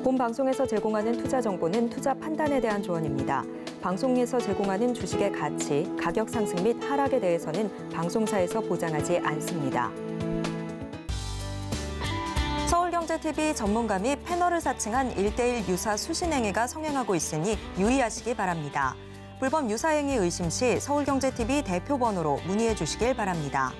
본 방송에서 제공하는 투자 정보는 투자 판단에 대한 조언입니다. 방송에서 제공하는 주식의 가치, 가격 상승 및 하락에 대해서는 방송사에서 보장하지 않습니다. 서울경제TV 전문가 및 패널을 사칭한 1:1 유사 수신행위가 성행하고 있으니 유의하시기 바랍니다. 불법 유사행위 의심 시 서울경제TV 대표번호로 문의해 주시길 바랍니다.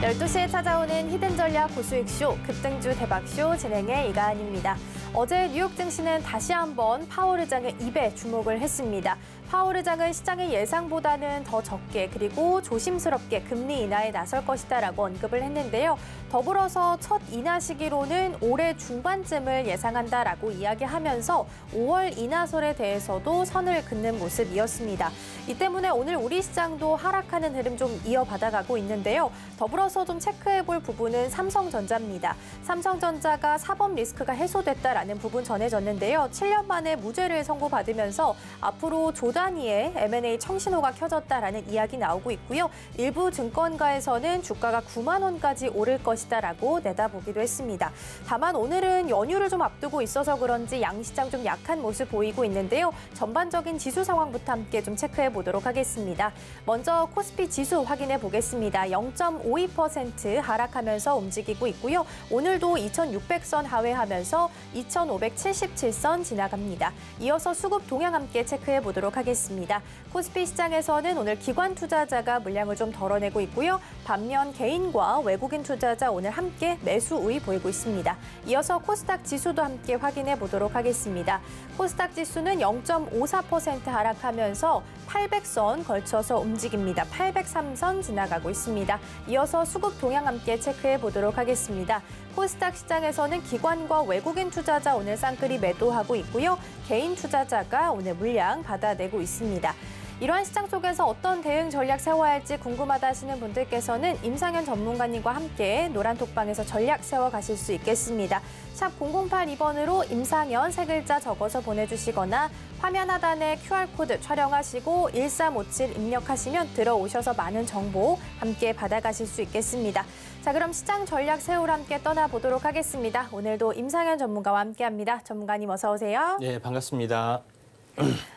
12시에 찾아오는 히든전략 고수익쇼, 급등주 대박쇼 진행의 이가은입니다. 어제 뉴욕 증시는 다시 한번 파월 의장의 입에 주목을 했습니다. 파월 의장은 시장의 예상보다는 더 적게 그리고 조심스럽게 금리 인하에 나설 것이다라고 언급을 했는데요. 더불어서 첫 인하 시기로는 올해 중반쯤을 예상한다라고 이야기하면서 5월 인하설에 대해서도 선을 긋는 모습이었습니다. 이 때문에 오늘 우리 시장도 하락하는 흐름 좀 이어받아가고 있는데요. 더불어서 좀 체크해볼 부분은 삼성전자입니다. 삼성전자가 사법 리스크가 해소됐다라는 부분 전해졌는데요. 7년 만에 무죄를 선고받으면서 앞으로 조 단위의 M&A 청신호가 켜졌다라는 이야기 나오고 있고요. 일부 증권가에서는 주가가 9만 원까지 오를 것이다라고 내다보기도 했습니다. 다만 오늘은 연휴를 좀 앞두고 있어서 그런지 양시장 좀 약한 모습 보이고 있는데요. 전반적인 지수 상황부터 함께 좀 체크해 보도록 하겠습니다. 먼저 코스피 지수 확인해 보겠습니다. 0.52% 하락하면서 움직이고 있고요. 오늘도 2600선 하회하면서 2577선 지나갑니다. 이어서 수급 동향 함께 체크해 보도록 하겠습니다. 코스피 시장에서는 오늘 기관 투자자가 물량을 좀 덜어내고 있고요. 반면 개인과 외국인 투자자 오늘 함께 매수 우위 보이고 있습니다. 이어서 코스닥 지수도 함께 확인해 보도록 하겠습니다. 코스닥 지수는 0.54% 하락하면서 800선 걸쳐서 움직입니다. 803선 지나가고 있습니다. 이어서 수급 동향 함께 체크해 보도록 하겠습니다. 코스닥 시장에서는 기관과 외국인 투자자 오늘 쌍끌이 매도하고 있고요. 개인 투자자가 오늘 물량 받아내고 있습니다. 이러한 시장 속에서 어떤 대응 전략 세워야 할지 궁금하다 하시는 분들께서는 임상현 전문가님과 함께 노란톡방에서 전략 세워가실 수 있겠습니다. 샵 0082번으로 임상현 세 글자 적어서 보내주시거나 화면 하단에 QR코드 촬영하시고 1357 입력하시면 들어오셔서 많은 정보 함께 받아가실 수 있겠습니다. 자, 그럼 시장 전략 세우러 함께 떠나보도록 하겠습니다. 오늘도 임상현 전문가와 함께합니다. 전문가님 어서 오세요. 네, 반갑습니다.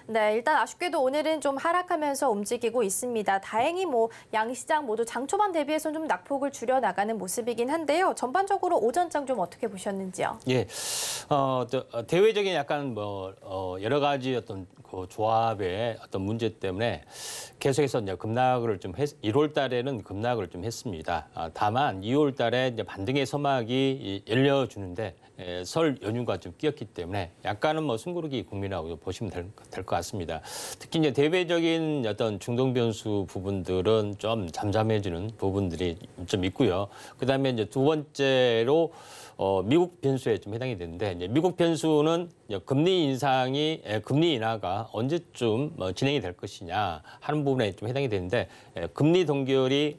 네, 일단 아쉽게도 오늘은 좀 하락하면서 움직이고 있습니다. 다행히 양시장 모두 장 초반 대비해서 좀 낙폭을 줄여 나가는 모습이긴 한데요. 전반적으로 오전장 좀 어떻게 보셨는지요? 예, 대외적인 약간 여러 가지 어떤 그 조합의 어떤 문제 때문에 계속해서 이제 급락을 좀 1월 달에는 급락을 좀 했습니다. 다만 2월 달에 이제 반등의 서막이 열려주는데 설 연휴가 좀 끼었기 때문에 약간은 숨고르기 국면이라고 보시면 될 것 같습니다. 특히 이제 대외적인 어떤 중동 변수 부분들은 좀 잠잠해지는 부분들이 좀 있고요. 그다음에 이제 두 번째로 미국 변수에 좀 해당이 되는데 이제 미국 변수는 금리 인하가 언제쯤 진행이 될 것이냐 하는 부분에 좀 해당이 되는데 금리 동결이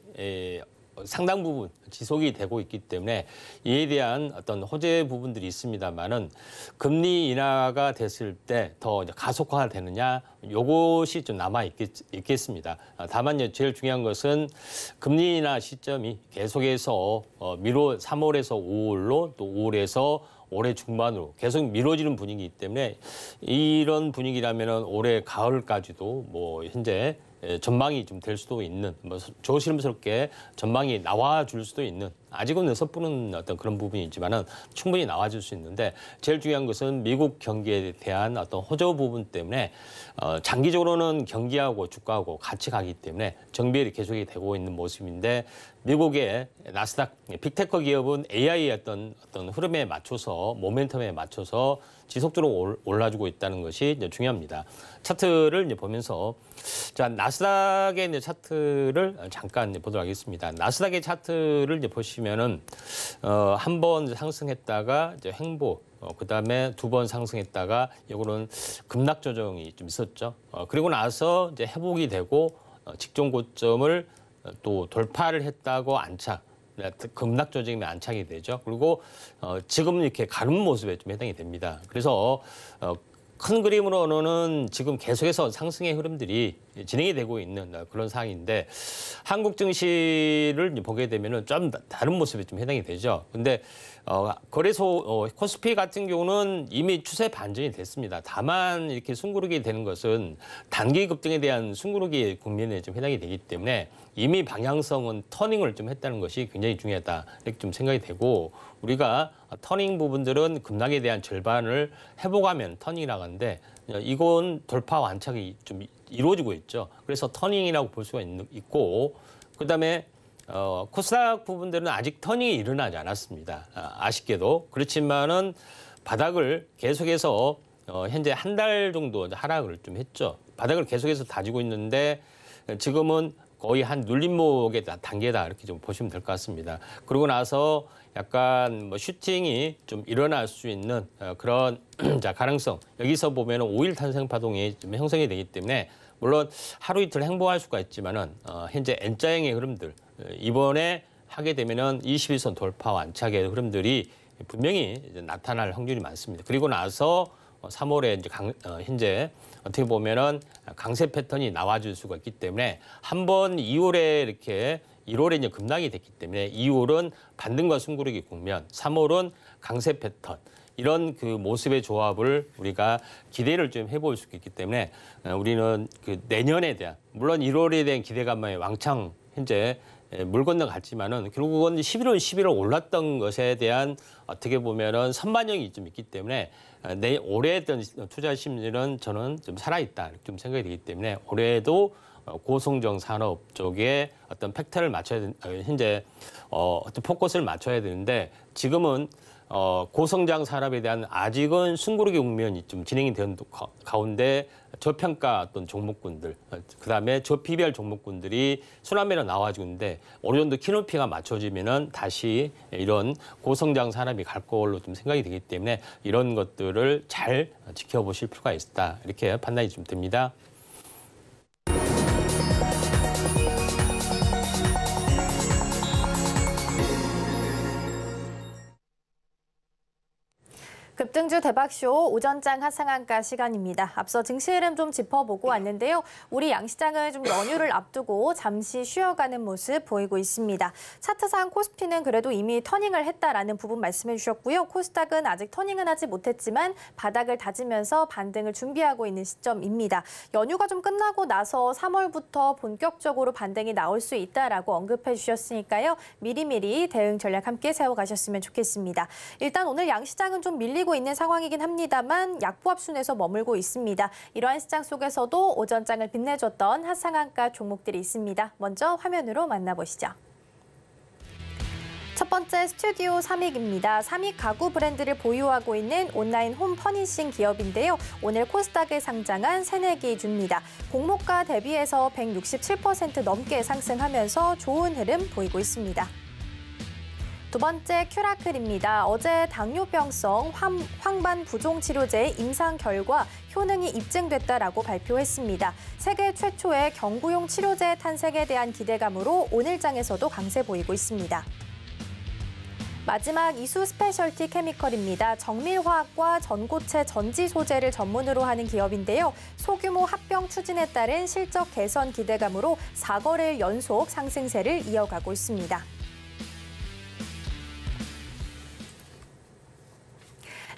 상당 부분 지속이 되고 있기 때문에 이에 대한 어떤 호재 부분들이 있습니다만은 금리 인하가 됐을 때 더 가속화되느냐 요것이 좀 남아 있겠습니다. 다만 제일 중요한 것은 금리 인하 시점이 계속해서 3월에서 5월로 또 5월에서 올해 중반으로 계속 미뤄지는 분위기이기 때문에 이런 분위기라면은 올해 가을까지도 현재 전망이 좀 될 수도 있는 조심스럽게 전망이 나와줄 수도 있는 아직은 섣부른 어떤 그런 부분이 있지만은 충분히 나와줄 수 있는데 제일 중요한 것은 미국 경기에 대한 어떤 호재 부분 때문에 장기적으로는 경기하고 주가하고 같이 가기 때문에 정비율이 계속이 되고 있는 모습인데 미국의 나스닥 빅테크 기업은 AI의 어떤 흐름에 맞춰서 모멘텀에 맞춰서 지속적으로 올라주고 있다는 것이 이제 중요합니다. 차트를 이제 보면서 자 나스닥의 이제 차트를 잠깐 이제 보도록 하겠습니다. 나스닥의 차트를 이제 보시면은 한 번 상승했다가 이제 횡보, 그다음에 두 번 상승했다가 이거는 급락 조정이 좀 있었죠. 그리고 나서 이제 회복이 되고 직전 고점을 또 돌파를 했다고 안착. 급락 조짐에 안착이 되죠. 그리고 지금 이렇게 가는 모습에 좀 해당이 됩니다. 그래서 큰 그림으로는 지금 계속해서 상승의 흐름들이 진행이 되고 있는 그런 상황인데 한국 증시를 보게 되면은 좀 다른 모습에 좀 해당이 되죠. 근데 거래소 코스피 같은 경우는 이미 추세 반전이 됐습니다. 다만 이렇게 숨고르게 되는 것은 단기 급등에 대한 숨고르기 국면에 좀 해당이 되기 때문에 이미 방향성은 터닝을 좀 했다는 것이 굉장히 중요하다 이렇게 좀 생각이 되고 우리가 터닝 부분들은 급락에 대한 절반을 회복하면 터닝이라고 하는데 이건 돌파 완착이 좀 이루어지고 있죠. 그래서 터닝이라고 볼 수가 있고 그다음에 코스닥 부분들은 아직 터닝이 일어나지 않았습니다. 아쉽게도 그렇지만은 바닥을 계속해서 현재 한 달 정도 하락을 좀 했죠. 바닥을 계속해서 다지고 있는데 지금은 거의 한 눌림목의 단계다 이렇게 좀 보시면 될 것 같습니다. 그러고 나서 약간 슈팅이 좀 일어날 수 있는 그런 자 가능성 여기서 보면 5일 탄생 파동이 좀 형성이 되기 때문에 물론 하루 이틀 행보할 수가 있지만은 현재 N자형의 흐름들 이번에 하게 되면은 21선 돌파 완착의 흐름들이 분명히 이제 나타날 확률이 많습니다. 그리고 나서 3월에 이제 현재 어떻게 보면은 강세 패턴이 나와줄 수가 있기 때문에 한번 2월에 이렇게 1월에 이제 급락이 됐기 때문에 2월은 반등과 숨고르기 국면, 3월은 강세 패턴 이런 그 모습의 조합을 우리가 기대를 좀 해볼 수 있기 때문에 우리는 그 내년에 대한 물론 1월에 대한 기대감만 왕창 현재 물 건너갔지만은 결국은 11월 올랐던 것에 대한 어떻게 보면은 선반영이 좀 있기 때문에 올해 했던 투자 심리는 저는 좀 살아있다 좀 생각이 되기 때문에 올해도 고성장 산업 쪽에 어떤 팩터를 맞춰야 현재 어떤 포커스를 맞춰야 되는데 지금은 고성장 산업에 대한 아직은 숨고르기 국면이 좀 진행이 되는 가운데 저평가 어떤 종목군들 그다음에 저PBR 종목군들이 순환매로 나와지고 있는데 어느 정도 키높이가 맞춰지면은 다시 이런 고성장 산업이 갈 걸로 좀 생각이 되기 때문에 이런 것들을 잘 지켜보실 필요가 있다 이렇게 판단이 좀 됩니다. 급등주 대박쇼 오전장 하상한가 시간입니다. 앞서 증시 흐름 좀 짚어보고 왔는데요. 우리 양시장은 좀 연휴를 앞두고 잠시 쉬어가는 모습 보이고 있습니다. 차트상 코스피는 그래도 이미 터닝을 했다라는 부분 말씀해 주셨고요. 코스닥은 아직 터닝은 하지 못했지만 바닥을 다지면서 반등을 준비하고 있는 시점입니다. 연휴가 좀 끝나고 나서 3월부터 본격적으로 반등이 나올 수 있다라고 언급해 주셨으니까요. 미리미리 대응 전략 함께 세워가셨으면 좋겠습니다. 일단 오늘 양시장은 좀 밀리고 있는 상황이긴 합니다만 약보합순에서 머물고 있습니다. 이러한 시장 속에서도 오전장을 빛내줬던 핫상한가 종목들이 있습니다. 먼저 화면으로 만나보시죠. 첫 번째 스튜디오 삼익입니다. 삼익 가구 브랜드를 보유하고 있는 온라인 홈 퍼니싱 기업인데요. 오늘 코스닥에 상장한 새내기주입니다. 공모가 대비해서 167% 넘게 상승하면서 좋은 흐름 보이고 있습니다. 두 번째 큐라클입니다. 어제 당뇨병성 황반 부종 치료제 임상 결과 효능이 입증됐다라고 발표했습니다. 세계 최초의 경구용 치료제 탄생에 대한 기대감으로 오늘 장에서도 강세 보이고 있습니다. 마지막 이수 스페셜티 케미컬입니다. 정밀화학과 전고체 전지 소재를 전문으로 하는 기업인데요. 소규모 합병 추진에 따른 실적 개선 기대감으로 4거래일 연속 상승세를 이어가고 있습니다.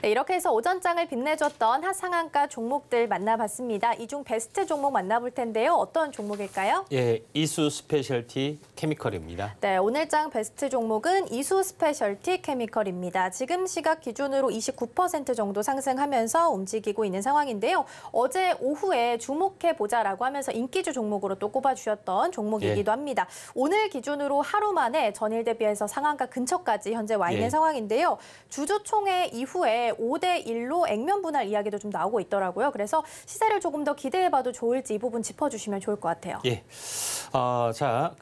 네, 이렇게 해서 오전장을 빛내줬던 핫상한가 종목들 만나봤습니다. 이 중 베스트 종목 만나볼 텐데요. 어떤 종목일까요? 예, 이수 스페셜티 케미컬입니다. 네, 오늘장 베스트 종목은 이수 스페셜티 케미컬입니다. 지금 시각 기준으로 29% 정도 상승하면서 움직이고 있는 상황인데요. 어제 오후에 주목해보자라고 하면서 인기주 종목으로 또 꼽아주셨던 종목이기도 합니다. 오늘 기준으로 하루 만에 전일 대비해서 상한가 근처까지 현재 와 있는 상황인데요. 주주총회 이후에 5대1로 액면 분할 이야기도 좀 나오고 있더라고요. 그래서 시세를 조금 더 기대해봐도 좋을지 이 부분 짚어주시면 좋을 것 같아요. 예, 자,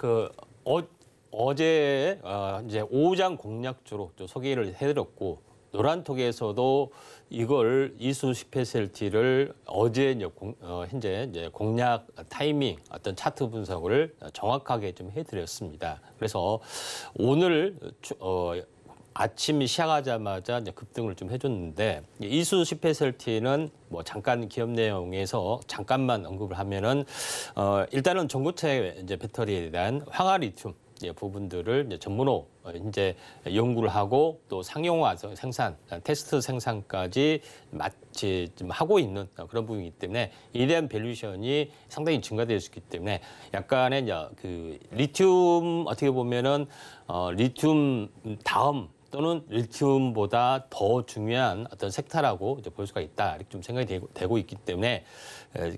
어제 이제 5장 공략주로 또 소개를 해드렸고 노란톡에서도 이걸 이수 스페셜티를 어제 이제 현재 이제 공략 타이밍 어떤 차트 분석을 정확하게 좀 해드렸습니다. 그래서 오늘 아침 시작하자마자 이제 급등을 좀 해줬는데 이수 스페셜티는 뭐 잠깐 기업 내용에서 잠깐만 언급을 하면은 일단은 전고체 이제 배터리에 대한 황화 리튬 부분들을 이제 전문으로 이제 연구를 하고 또 상용화 생산, 테스트 생산까지 마치 좀 하고 있는 그런 부분이기 때문에 이에 대한 밸류에이션이 상당히 증가될 수 있기 때문에 약간의 이제 그 리튬 어떻게 보면은 리튬 다음 또는 리튬보다 더 중요한 어떤 섹터라고 이제 볼 수가 있다 이렇게 좀 생각이 되고 있기 때문에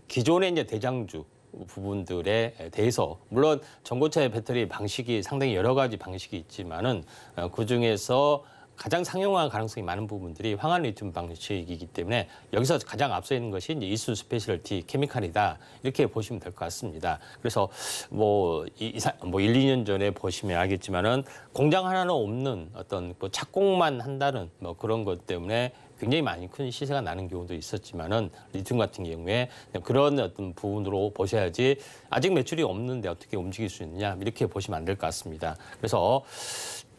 기존의 이제 대장주 부분들에 대해서 물론 전고체 배터리 방식이 상당히 여러 가지 방식이 있지만은 그 중에서 가장 상용화 가능성이 많은 부분들이 황화 리튬 방식이기 때문에 여기서 가장 앞서 있는 것이 이제 이수 스페셜티 케미칼이다 이렇게 보시면 될 것 같습니다. 그래서 뭐 1, 2년 전에 보시면 알겠지만은 공장 하나는 없는 어떤 뭐 착공만 한다는 뭐 그런 것 때문에 굉장히 많이 큰 시세가 나는 경우도 있었지만은 리튬 같은 경우에 그런 어떤 부분으로 보셔야지 아직 매출이 없는데 어떻게 움직일 수 있느냐 이렇게 보시면 안 될 것 같습니다. 그래서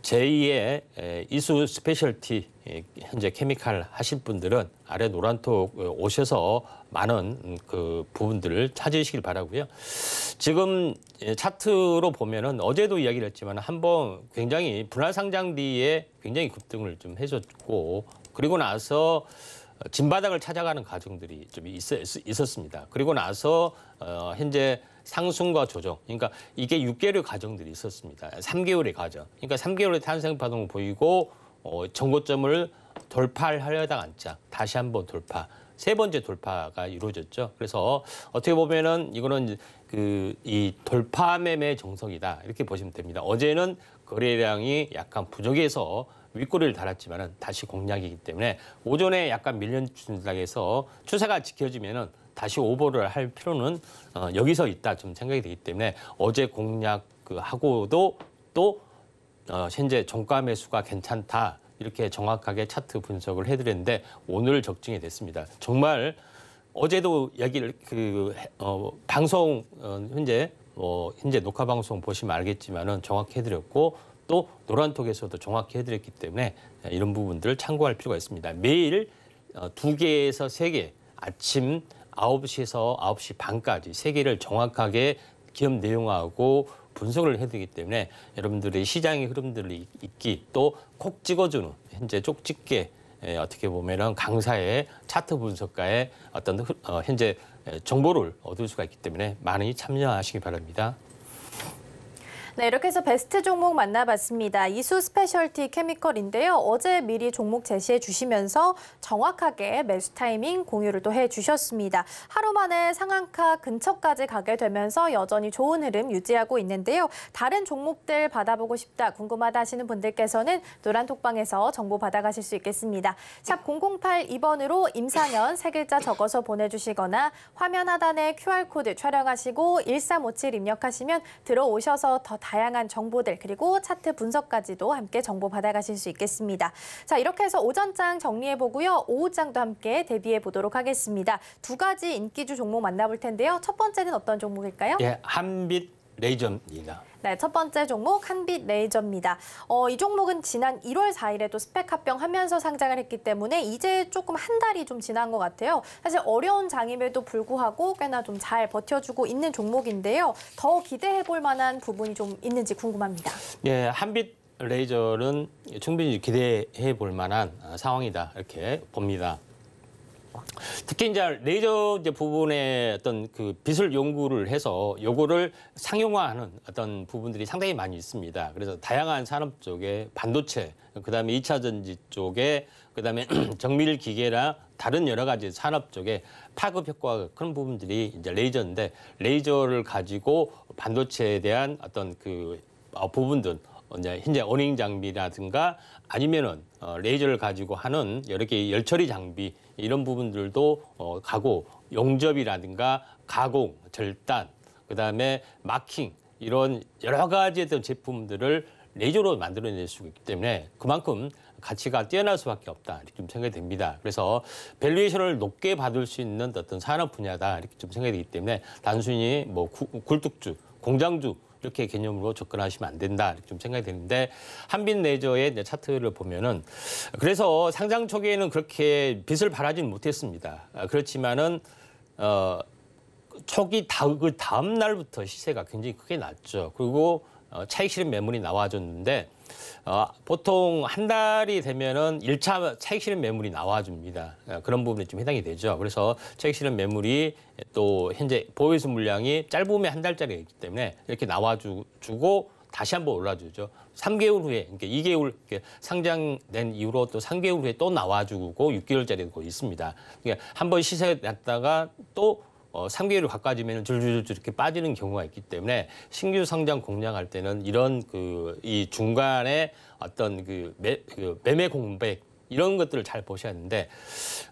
제2의 이수 스페셜티 현재 케미칼 하실 분들은 아래 노란톡 오셔서 많은 그 부분들을 찾으시길 바라고요. 지금 차트로 보면은 어제도 이야기를 했지만 한번 굉장히 분할 상장 뒤에 굉장히 급등을 좀 해줬고 그리고 나서 진바닥을 찾아가는 과정들이 좀 있었습니다. 그리고 나서 현재 상승과 조정, 그러니까 이게 6개월의 과정들이 있었습니다. 3개월의 과정. 그러니까 3개월의 탄생 파동을 보이고 정고점을 돌파하려다가 앉자 다시 한번 돌파. 세 번째 돌파가 이루어졌죠. 그래서 어떻게 보면은 이거는 이 돌파 매매 정석이다 이렇게 보시면 됩니다. 어제는 거래량이 약간 부족해서 윗꼬리를 달았지만은 다시 공략이기 때문에 오전에 약간 밀려준다해서 추세가 지켜지면은 다시 오버를 할 필요는 여기서 있다 좀 생각이 되기 때문에 어제 공략 하고도 또 현재 종가 매수가 괜찮다 이렇게 정확하게 차트 분석을 해드렸는데 오늘 적중이 됐습니다. 정말 어제도 이야기를 방송 현재 녹화 방송 보시면 알겠지만은 정확히 해드렸고. 또 노란톡에서도 정확히 해드렸기 때문에 이런 부분들을 참고할 필요가 있습니다. 매일 2개에서 3개, 아침 9시에서 9시 반까지 3개를 정확하게 기업 내용하고 분석을 해드리기 때문에 여러분들의 시장의 흐름들이 있기 또 콕 찍어주는 현재 쪽집게 어떻게 보면은 강사의 차트 분석가의 어떤 현재 정보를 얻을 수가 있기 때문에 많이 참여하시기 바랍니다. 네, 이렇게 해서 베스트 종목 만나봤습니다. 이수 스페셜티 케미컬인데요. 어제 미리 종목 제시해 주시면서 정확하게 매수 타이밍 공유를 또 해주셨습니다. 하루 만에 상한가 근처까지 가게 되면서 여전히 좋은 흐름 유지하고 있는데요. 다른 종목들 받아보고 싶다, 궁금하다 하시는 분들께서는 노란톡방에서 정보 받아가실 수 있겠습니다. 샵 0082번으로 임상현 3글자 적어서 보내주시거나 화면 하단에 QR코드 촬영하시고 1357 입력하시면 들어오셔서 더 다양한 정보들 그리고 차트 분석까지도 함께 정보 받아가실 수 있겠습니다. 자, 이렇게 해서 오전장 정리해보고요. 오후장도 함께 대비해 보도록 하겠습니다. 2가지 인기주 종목 만나볼 텐데요. 첫 번째는 어떤 종목일까요? 예, 한빛 레이저입니다. 네, 첫 번째 종목 한빛 레이저입니다. 이 종목은 지난 1월 4일에도 스펙 합병하면서 상장을 했기 때문에 이제 조금 한 달이 좀 지난 것 같아요. 사실 어려운 장임에도 불구하고 꽤나 좀 잘 버텨주고 있는 종목인데요. 더 기대해 볼 만한 부분이 좀 있는지 궁금합니다. 예, 한빛 레이저는 충분히 기대해 볼 만한 상황이다 이렇게 봅니다. 특히 이제 레이저 이제 부분의 어떤 그 기술 연구를 해서 요거를 상용화하는 어떤 부분들이 상당히 많이 있습니다. 그래서 다양한 산업 쪽에 반도체, 그다음에 2차 전지 쪽에, 그다음에 정밀 기계나 다른 여러 가지 산업 쪽에 파급 효과가 큰 부분들이 이제 레이저인데 레이저를 가지고 반도체에 대한 어떤 그 부분들 이제 현재 어닝 장비라든가 아니면은 레이저를 가지고 하는 여러 개 열처리 장비 이런 부분들도 가고 용접이라든가 가공, 절단, 그다음에 마킹 이런 여러 가지의 어떤 제품들을 레이저로 만들어낼 수 있기 때문에 그만큼 가치가 뛰어날 수밖에 없다 이렇게 좀 생각이 됩니다. 그래서 밸류에이션을 높게 받을 수 있는 어떤 산업 분야다 이렇게 좀 생각이 되기 때문에 단순히 뭐 굴뚝주, 공장주 이렇게 개념으로 접근하시면 안 된다 이렇게 좀 생각이 되는데 한빛레저의 이제 차트를 보면은 그래서 상장 초기에는 그렇게 빛을 발하지는 못했습니다. 그렇지만은 초기 그 다음 날부터 시세가 굉장히 크게 났죠. 그리고 차익 실현 매물이 나와줬는데 보통 한 달이 되면은 1차 차익 실현 매물이 나와줍니다. 그런 부분에 좀 해당이 되죠. 그래서 차익 실현 매물이 또 현재 보유수 물량이 짧으면 한 달짜리가 있기 때문에 이렇게 나와주고 다시 한번 올라주죠. 3개월 후에, 그러니까 2개월 상장된 이후로 또 3개월 후에 또 나와주고 6개월짜리도 있습니다. 그러니까 한번 시세가 났다가 또 3개월 가까워지면 줄줄줄 이렇게 빠지는 경우가 있기 때문에 신규 상장 공략할 때는 이런 이 중간에 어떤 매매 공백 이런 것들을 잘 보셔야 하는데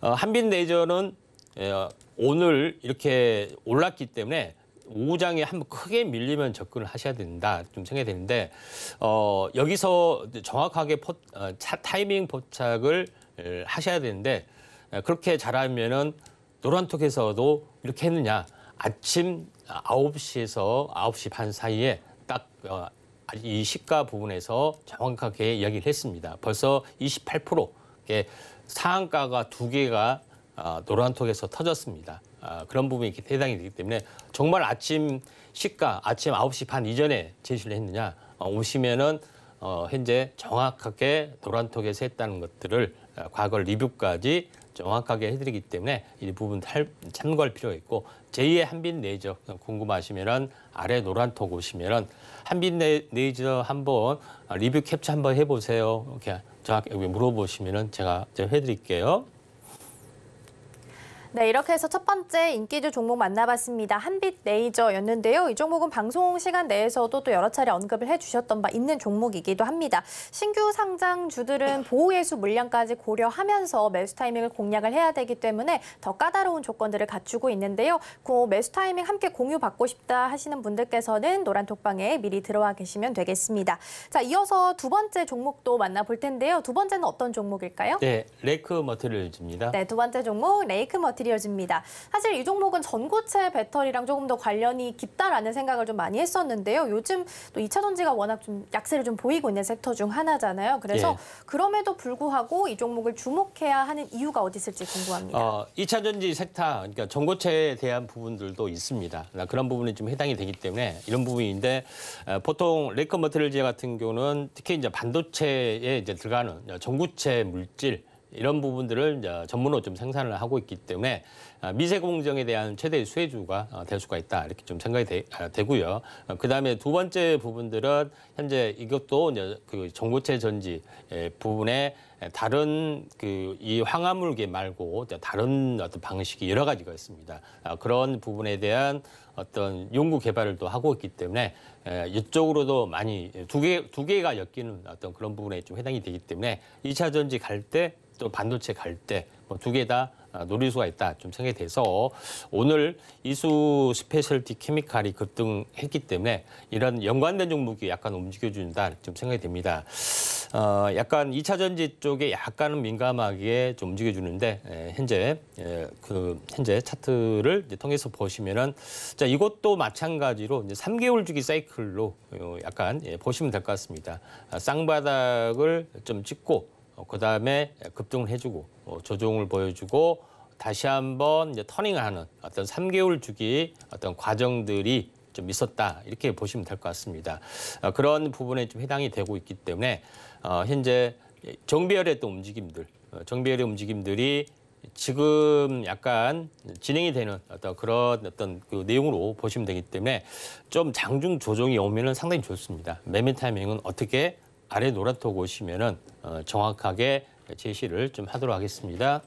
한빛레저는 오늘 이렇게 올랐기 때문에 오후장에 한번 크게 밀리면 접근을 하셔야 된다 좀 생각이 되는데 여기서 정확하게 타이밍 포착을 하셔야 되는데 그렇게 잘하면은 노란톡에서도 이렇게 했느냐. 아침 9시에서 9시 반 사이에 딱 이 시가 부분에서 정확하게 이야기를 했습니다. 벌써 28% 상한가가 2개가 노란톡에서 터졌습니다. 그런 부분이 이렇게 해당이 되기 때문에 정말 아침 시가 아침 9시 반 이전에 제시를 했느냐. 오시면은 현재 정확하게 노란톡에서 했다는 것들을 과거 리뷰까지 정확하게 해드리기 때문에 이 부분 참고할 필요가 있고 제2의 한빛레저 궁금하시면은 아래 노란톡 오시면은 한빛레저 한번 리뷰 캡처 한번 해보세요. 이렇게 정확히 물어보시면은 제가 해드릴게요. 네, 이렇게 해서 첫 번째 인기주 종목 만나봤습니다. 한빛레저였는데요. 이 종목은 방송 시간 내에서도 또 여러 차례 언급을 해주셨던 바 있는 종목이기도 합니다. 신규 상장주들은 보호예수 물량까지 고려하면서 매수 타이밍을 공략을 해야 되기 때문에 더 까다로운 조건들을 갖추고 있는데요. 그 매수 타이밍 함께 공유받고 싶다 하시는 분들께서는 노란톡방에 미리 들어와 계시면 되겠습니다. 자, 이어서 두 번째 종목도 만나볼 텐데요. 두 번째는 어떤 종목일까요? 네, 레이크 머티리얼즈입니다. 네, 두 번째 종목 레이크 머티리얼즈입니다. 사실 이 종목은 전고체 배터리랑 조금 더 관련이 깊다라는 생각을 좀 많이 했었는데요. 요즘 또 2차 전지가 워낙 좀 약세를 좀 보이고 있는 섹터 중 하나잖아요. 그래서 그럼에도 불구하고 이 종목을 주목해야 하는 이유가 어디 있을지 궁금합니다. 2차 전지 섹터, 그러니까 전고체에 대한 부분들도 있습니다. 그런 부분이 좀 해당이 되기 때문에 이런 부분인데 보통 레이크 머티리얼즈 같은 경우는 특히 이제 반도체에 이제 들어가는 전고체 물질 이런 부분들을 이제 전문으로 좀 생산을 하고 있기 때문에 미세 공정에 대한 최대 수혜주가 될 수가 있다 이렇게 좀 생각이 되고요. 그다음에 두 번째 부분들은 현재 이것도 이제 그 전고체 전지 부분에 다른 이 황화물계 말고 다른 어떤 방식이 여러 가지가 있습니다. 그런 부분에 대한 어떤 연구 개발을 또 하고 있기 때문에 이쪽으로도 많이 두 개가 엮이는 어떤 그런 부분에 좀 해당이 되기 때문에 2차 전지 갈 때 또 반도체 갈 때 두 개 다 노릴 수가 있다 좀 생각이 돼서 오늘 이수 스페셜티 케미칼이 급등했기 때문에 이런 연관된 종목이 약간 움직여준다 좀 생각이 됩니다. 약간 2차 전지 쪽에 약간은 민감하게 좀 움직여주는데 현재 현재 차트를 이제 통해서 보시면은 자 이것도 마찬가지로 이제 3개월 주기 사이클로 약간 보시면 될 것 같습니다. 쌍바닥을 좀 찍고 그다음에 급등을 해주고 조정을 보여주고 다시 한번 이제 터닝하는 어떤 3개월 주기 어떤 과정들이 좀 있었다 이렇게 보시면 될 것 같습니다. 그런 부분에 좀 해당이 되고 있기 때문에 현재 정배열의 또 정배열의 움직임들이 지금 약간 진행이 되는 그런 그 내용으로 보시면 되기 때문에 좀 장중 조정이 오면은 상당히 좋습니다. 매매 타이밍은 어떻게 아래 노란톡 오시면은 정확하게 제시를 좀 하도록 하겠습니다.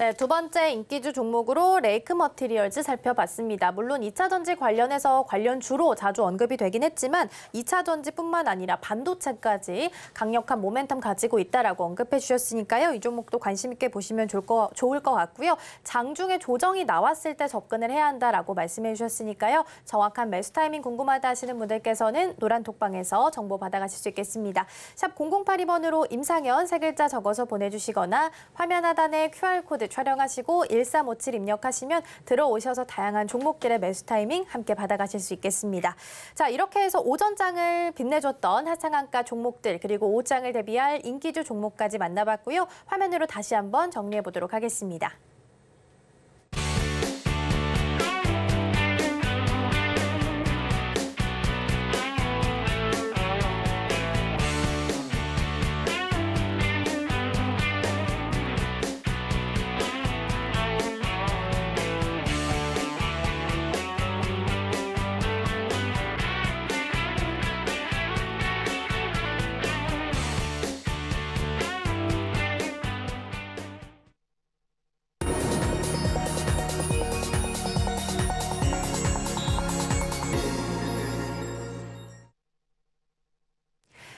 네, 두 번째 인기주 종목으로 레이크 머티리얼즈 살펴봤습니다. 물론 2차 전지 관련해서 관련주로 자주 언급이 되긴 했지만 2차 전지뿐만 아니라 반도체까지 강력한 모멘텀 가지고 있다라고 언급해 주셨으니까요. 이 종목도 관심 있게 보시면 좋을 것 같고요. 장중에 조정이 나왔을 때 접근을 해야 한다라고 말씀해 주셨으니까요. 정확한 매수 타이밍 궁금하다 하시는 분들께서는 노란 톡방에서 정보 받아가실 수 있겠습니다. 샵 0082번으로 임상현 세 글자 적어서 보내주시거나 화면 하단에 QR코드 촬영하시고 1357 입력하시면 들어오셔서 다양한 종목들의 매수 타이밍 함께 받아가실 수 있겠습니다. 자, 이렇게 해서 오전장을 빛내줬던 하상한가 종목들 그리고 오후장을 대비할 인기주 종목까지 만나봤고요. 화면으로 다시 한번 정리해 보도록 하겠습니다.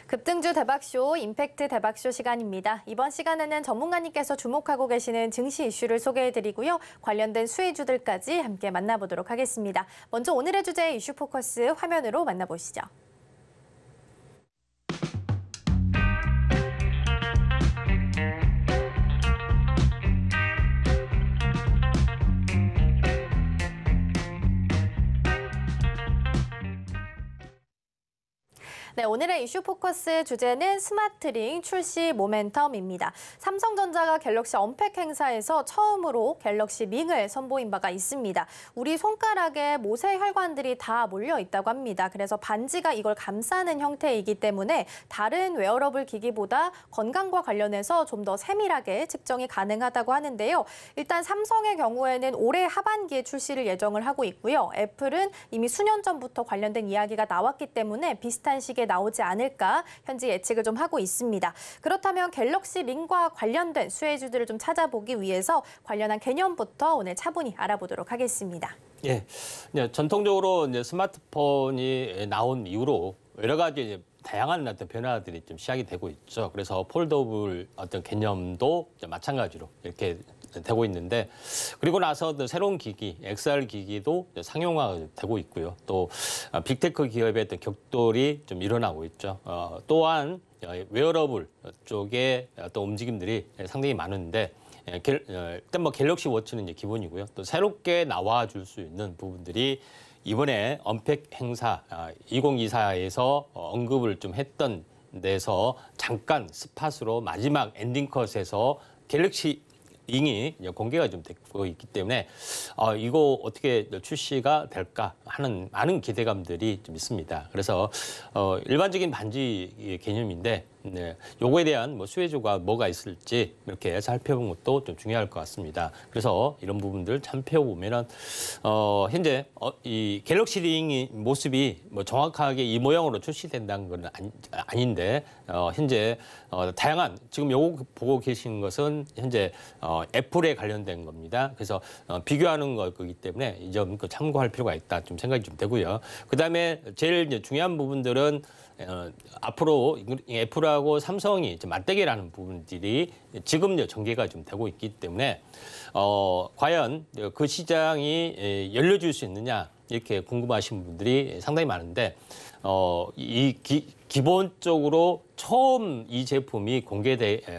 급등주 대박쇼, 임팩트 대박쇼 시간입니다. 이번 시간에는 전문가님께서 주목하고 계시는 증시 이슈를 소개해드리고요. 관련된 수혜주들까지 함께 만나보도록 하겠습니다. 먼저 오늘의 주제 이슈 포커스 화면으로 만나보시죠. 네, 오늘의 이슈 포커스 주제는 스마트링 출시 모멘텀입니다. 삼성전자가 갤럭시 언팩 행사에서 처음으로 갤럭시 링을 선보인 바가 있습니다. 우리 손가락에 모세 혈관들이 다 몰려 있다고 합니다. 그래서 반지가 이걸 감싸는 형태이기 때문에 다른 웨어러블 기기보다 건강과 관련해서 좀 더 세밀하게 측정이 가능하다고 하는데요. 일단 삼성의 경우에는 올해 하반기에 출시를 예정을 하고 있고요. 애플은 이미 수년 전부터 관련된 이야기가 나왔기 때문에 비슷한 시기에 나오지 않을까 현재 예측을 좀 하고 있습니다. 그렇다면 갤럭시 링과 관련된 수혜주들을 좀 찾아보기 위해서 관련한 개념부터 오늘 차분히 알아보도록 하겠습니다. 예, 전통적으로 이제 스마트폰이 나온 이후로 여러 가지 이제 다양한 어떤 변화들이 좀 시작이 되고 있죠. 그래서 폴더블 어떤 개념도 마찬가지로 이렇게 되고 있는데, 그리고 나서 또 새로운 기기, XR 기기도 상용화되고 있고요. 또 빅테크 기업의 어떤 격돌이 좀 일어나고 있죠. 또한 웨어러블 쪽에 어떤 움직임들이 상당히 많은데, 일단 뭐 갤럭시 워치는 이제 기본이고요. 또 새롭게 나와줄 수 있는 부분들이 이번에 언팩 행사 2024에서 언급을 좀 했던 데서 잠깐 스팟으로 마지막 엔딩 컷에서 갤럭시 링이 공개가 좀 되고 있기 때문에 이거 어떻게 출시가 될까 하는 많은 기대감들이 좀 있습니다. 그래서 일반적인 반지 개념인데, 네, 요거에 대한 뭐 수혜주가 뭐가 있을지 이렇게 살펴본 것도 좀 중요할 것 같습니다. 그래서 이런 부분들 살펴보면은 현재 이 갤럭시 링이 모습이 뭐 정확하게 이 모양으로 출시된다는 건 아닌데, 현재 다양한 지금 요거 보고 계신 것은 현재 애플에 관련된 겁니다. 그래서 비교하는 거기 때문에 이 점 참고할 필요가 있다 좀 생각이 좀 되고요. 그다음에 제일 이제 중요한 부분들은 앞으로 애플하고 삼성이 맞대결하는 부분들이 지금 전개가 좀 되고 있기 때문에 과연 그 시장이 열려줄 수 있느냐 이렇게 궁금하신 분들이 상당히 많은데, 기본적으로 처음 이 제품이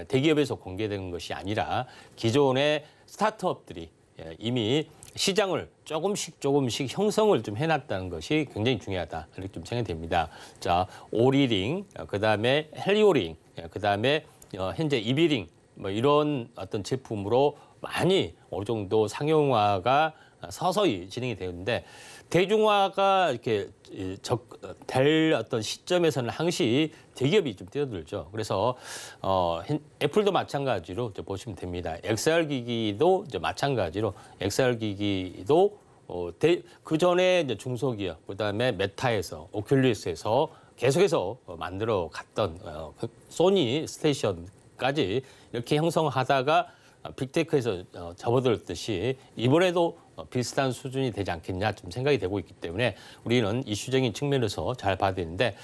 대기업에서 공개되는 것이 아니라 기존의 스타트업들이 이미 시장을 조금씩 형성을 좀 해놨다는 것이 굉장히 중요하다 이렇게 좀 생각이 됩니다. 자, 오리링, 그다음에 헬리오링, 그다음에 현재 이비링 뭐 이런 어떤 제품으로 많이 어느 정도 상용화가 서서히 진행이 되는데, 대중화가 이렇게 될 어떤 시점에서는 항시 대기업이 좀 뛰어들죠. 그래서 애플도 마찬가지로 보시면 됩니다. XR 기기도 마찬가지로 XR 기기도 그 전에 중소기업, 그다음에 메타에서, 오큘리스에서 계속해서 만들어 갔던 소니 스테이션까지 이렇게 형성하다가 빅테크에서 접어들었듯이 이번에도 비슷한 수준이 되지 않겠냐 좀 생각이 되고 있기 때문에 우리는 이슈적인 측면에서 잘 봐야 되는데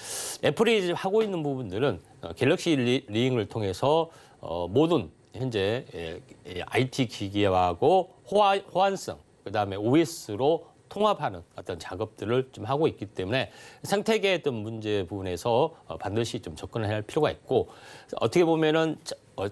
애플이 하고 있는 부분들은 갤럭시 링을 통해서 모든 현재 IT 기기하고 호환성 그다음에 OS로 통합하는 어떤 작업들을 좀 하고 있기 때문에 생태계의 어떤 문제 부분에서 반드시 좀 접근을 할 필요가 있고 어떻게 보면은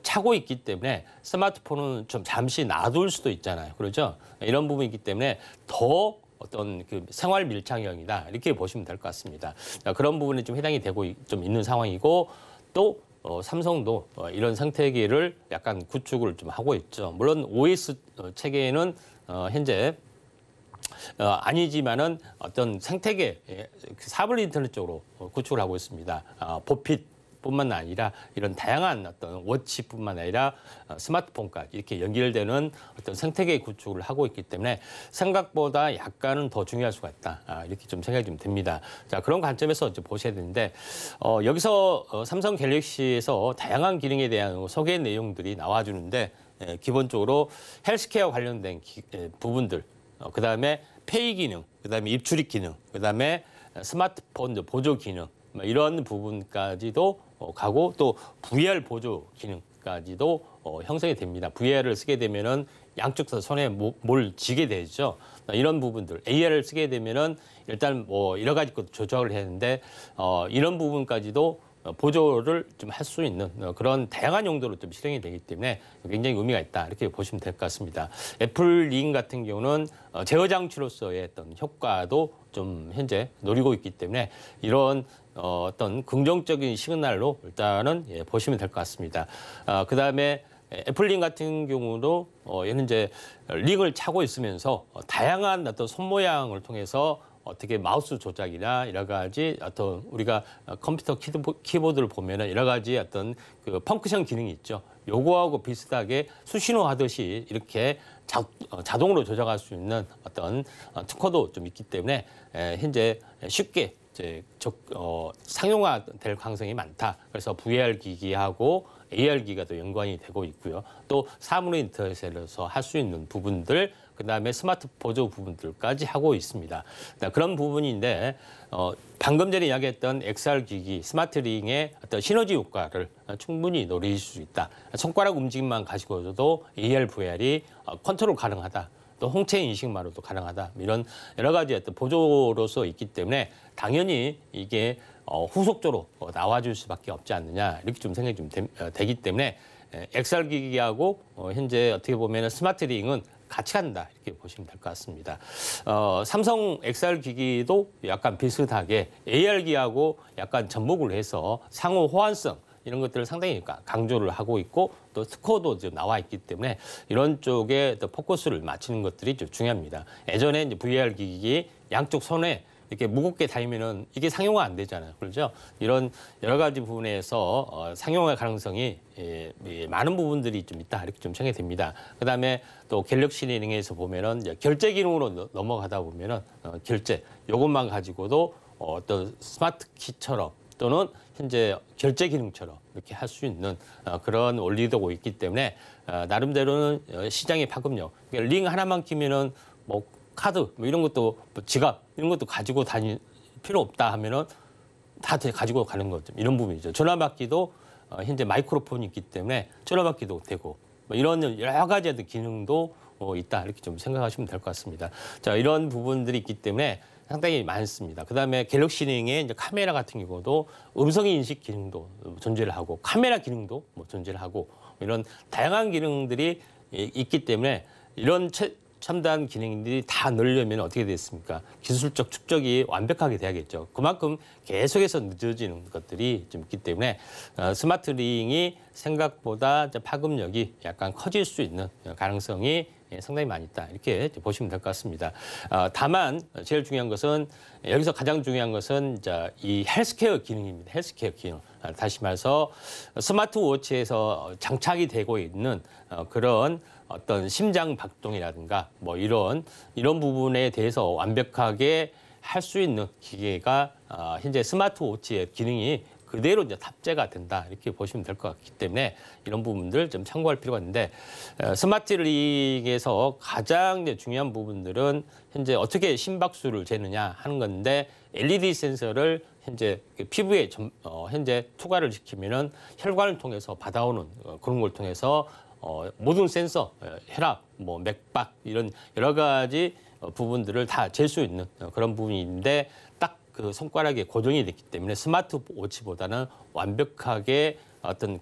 차고 있기 때문에 스마트폰은 좀 잠시 놔둘 수도 있잖아요. 그렇죠? 이런 부분이기 때문에 더 어떤 그 생활 밀착형이다 이렇게 보시면 될 것 같습니다. 그런 부분에 좀 해당이 되고 좀 있는 상황이고 또 삼성도 이런 생태계를 약간 구축을 좀 하고 있죠. 물론 OS 체계에는 현재 아니지만은 어떤 생태계 사블 인터넷 쪽으로 구축을 하고 있습니다. 보핏뿐만 아니라 이런 다양한 어떤 워치뿐만 아니라 스마트폰까지 이렇게 연결되는 어떤 생태계 구축을 하고 있기 때문에 생각보다 약간은 더 중요할 수가 있다. 이렇게 좀 생각이 좀 듭니다. 자, 그런 관점에서 이제 보셔야 되는데 여기서 삼성 갤럭시에서 다양한 기능에 대한 소개 내용들이 나와주는데 기본적으로 헬스케어 관련된 부분들 그다음에 페이 기능, 그다음에 입출입 기능, 그다음에 스마트폰 보조 기능 이런 부분까지도 가고 또 VR 보조 기능까지도 형성이 됩니다. VR을 쓰게 되면은 양쪽 다 손에 뭘 쥐게 되죠. 이런 부분들 AR을 쓰게 되면은 일단 뭐 여러 가지 것 조작을 해야 하는데 이런 부분까지도 보조를 좀 할 수 있는 그런 다양한 용도로 좀 실행이 되기 때문에 굉장히 의미가 있다 이렇게 보시면 될 것 같습니다. 애플 링 같은 경우는 제어 장치로서의 어떤 효과도 좀 현재 노리고 있기 때문에 이런 어떤 긍정적인 시그널로 일단은 보시면 될 것 같습니다. 그다음에 애플 링 같은 경우도 현재 링을 차고 있으면서 다양한 어떤 손 모양을 통해서 어떻게 마우스 조작이나 여러 가지 어떤 우리가 컴퓨터 키보드를 보면은 여러 가지 어떤 그 펑크션 기능이 있죠. 요거하고 비슷하게 수신호 하듯이 이렇게 자동으로 조작할 수 있는 어떤 특허도 좀 있기 때문에 현재 쉽게 이제 상용화될 가능성이 많다. 그래서 VR 기기하고 AR 기기가 또 연관이 되고 있고요. 또 사물 인터넷에서 할 수 있는 부분들 그다음에 스마트 보조 부분들까지 하고 있습니다. 그런 부분인데 방금 전에 이야기했던 XR 기기, 스마트 링의 어떤 시너지 효과를 충분히 노릴 수 있다. 손가락 움직임만 가지고도 AR, VR이 컨트롤 가능하다. 또 홍채 인식만으로도 가능하다. 이런 여러 가지 어떤 보조로서 있기 때문에 당연히 이게 후속적으로 나와줄 수밖에 없지 않느냐 이렇게 좀 생각이 좀 되기 때문에 XR 기기하고 현재 어떻게 보면 스마트 링은 같이 간다 이렇게 보시면 될 것 같습니다. 삼성 XR 기기도 약간 비슷하게 AR 기기하고 약간 접목을 해서 상호 호환성 이런 것들을 상당히 강조를 하고 있고 또 특허도 지금 나와 있기 때문에 이런 쪽에 또 포커스를 맞추는 것들이 좀 중요합니다. 예전에 이제 VR 기기 양쪽 손에 이렇게 무겁게 다니면은 이게 상용화 안 되잖아요. 그렇죠? 이런 여러 가지 부분에서 상용화 가능성이 많은 부분들이 좀 있다. 이렇게 좀 생각이 됩니다. 그다음에 또 갤럭시 링에서 보면은 이제 결제 기능으로 넘어가다 보면은 결제 요것만 가지고도 어떤 스마트 키처럼 또는 현재 결제 기능처럼 이렇게 할 수 있는 그런 원리도 있기 때문에 나름대로는 시장의 파급력. 그러니까 링 하나만 끼면은 뭐 카드 뭐 이런 것도 뭐 지갑 이런 것도 가지고 다닐 필요 없다 하면은 다 가지고 가는 거죠. 이런 부분이죠. 전화받기도 현재 마이크로폰이 있기 때문에 전화받기도 되고 뭐 이런 여러 가지 기능도 있다 이렇게 좀 생각하시면 될 것 같습니다. 자, 이런 부분들이 있기 때문에 상당히 많습니다. 그다음에 갤럭시 링의 이제 카메라 같은 경우도 음성 인식 기능도 존재를 하고 카메라 기능도 뭐 존재를 하고 이런 다양한 기능들이 있기 때문에 이런 첨단 기능들이 다 넣으려면 어떻게 됐습니까? 기술적 축적이 완벽하게 돼야겠죠. 그만큼 계속해서 늦어지는 것들이 좀 있기 때문에 스마트 링이 생각보다 파급력이 약간 커질 수 있는 가능성이 상당히 많이 있다. 이렇게 보시면 될 것 같습니다. 다만 제일 중요한 것은 여기서 가장 중요한 것은 이 헬스케어 기능입니다. 헬스케어 기능. 다시 말해서 스마트워치에서 장착이 되고 있는 그런 어떤 심장 박동이라든가 뭐 이런 부분에 대해서 완벽하게 할 수 있는 기계가 현재 스마트워치의 기능이 그대로 이제 탑재가 된다 이렇게 보시면 될 것 같기 때문에 이런 부분들 좀 참고할 필요가 있는데 스마트 링에서 가장 이제 중요한 부분들은 현재 어떻게 심박수를 재느냐 하는 건데 LED 센서를 현재 피부에 현재 투과를 시키면은 혈관을 통해서 받아오는 그런 걸 통해서 모든 센서, 혈압, 뭐 맥박 이런 여러 가지 부분들을 다 잴 수 있는 그런 부분인데 딱 그 손가락에 고정이 됐기 때문에 스마트워치보다는 완벽하게 어떤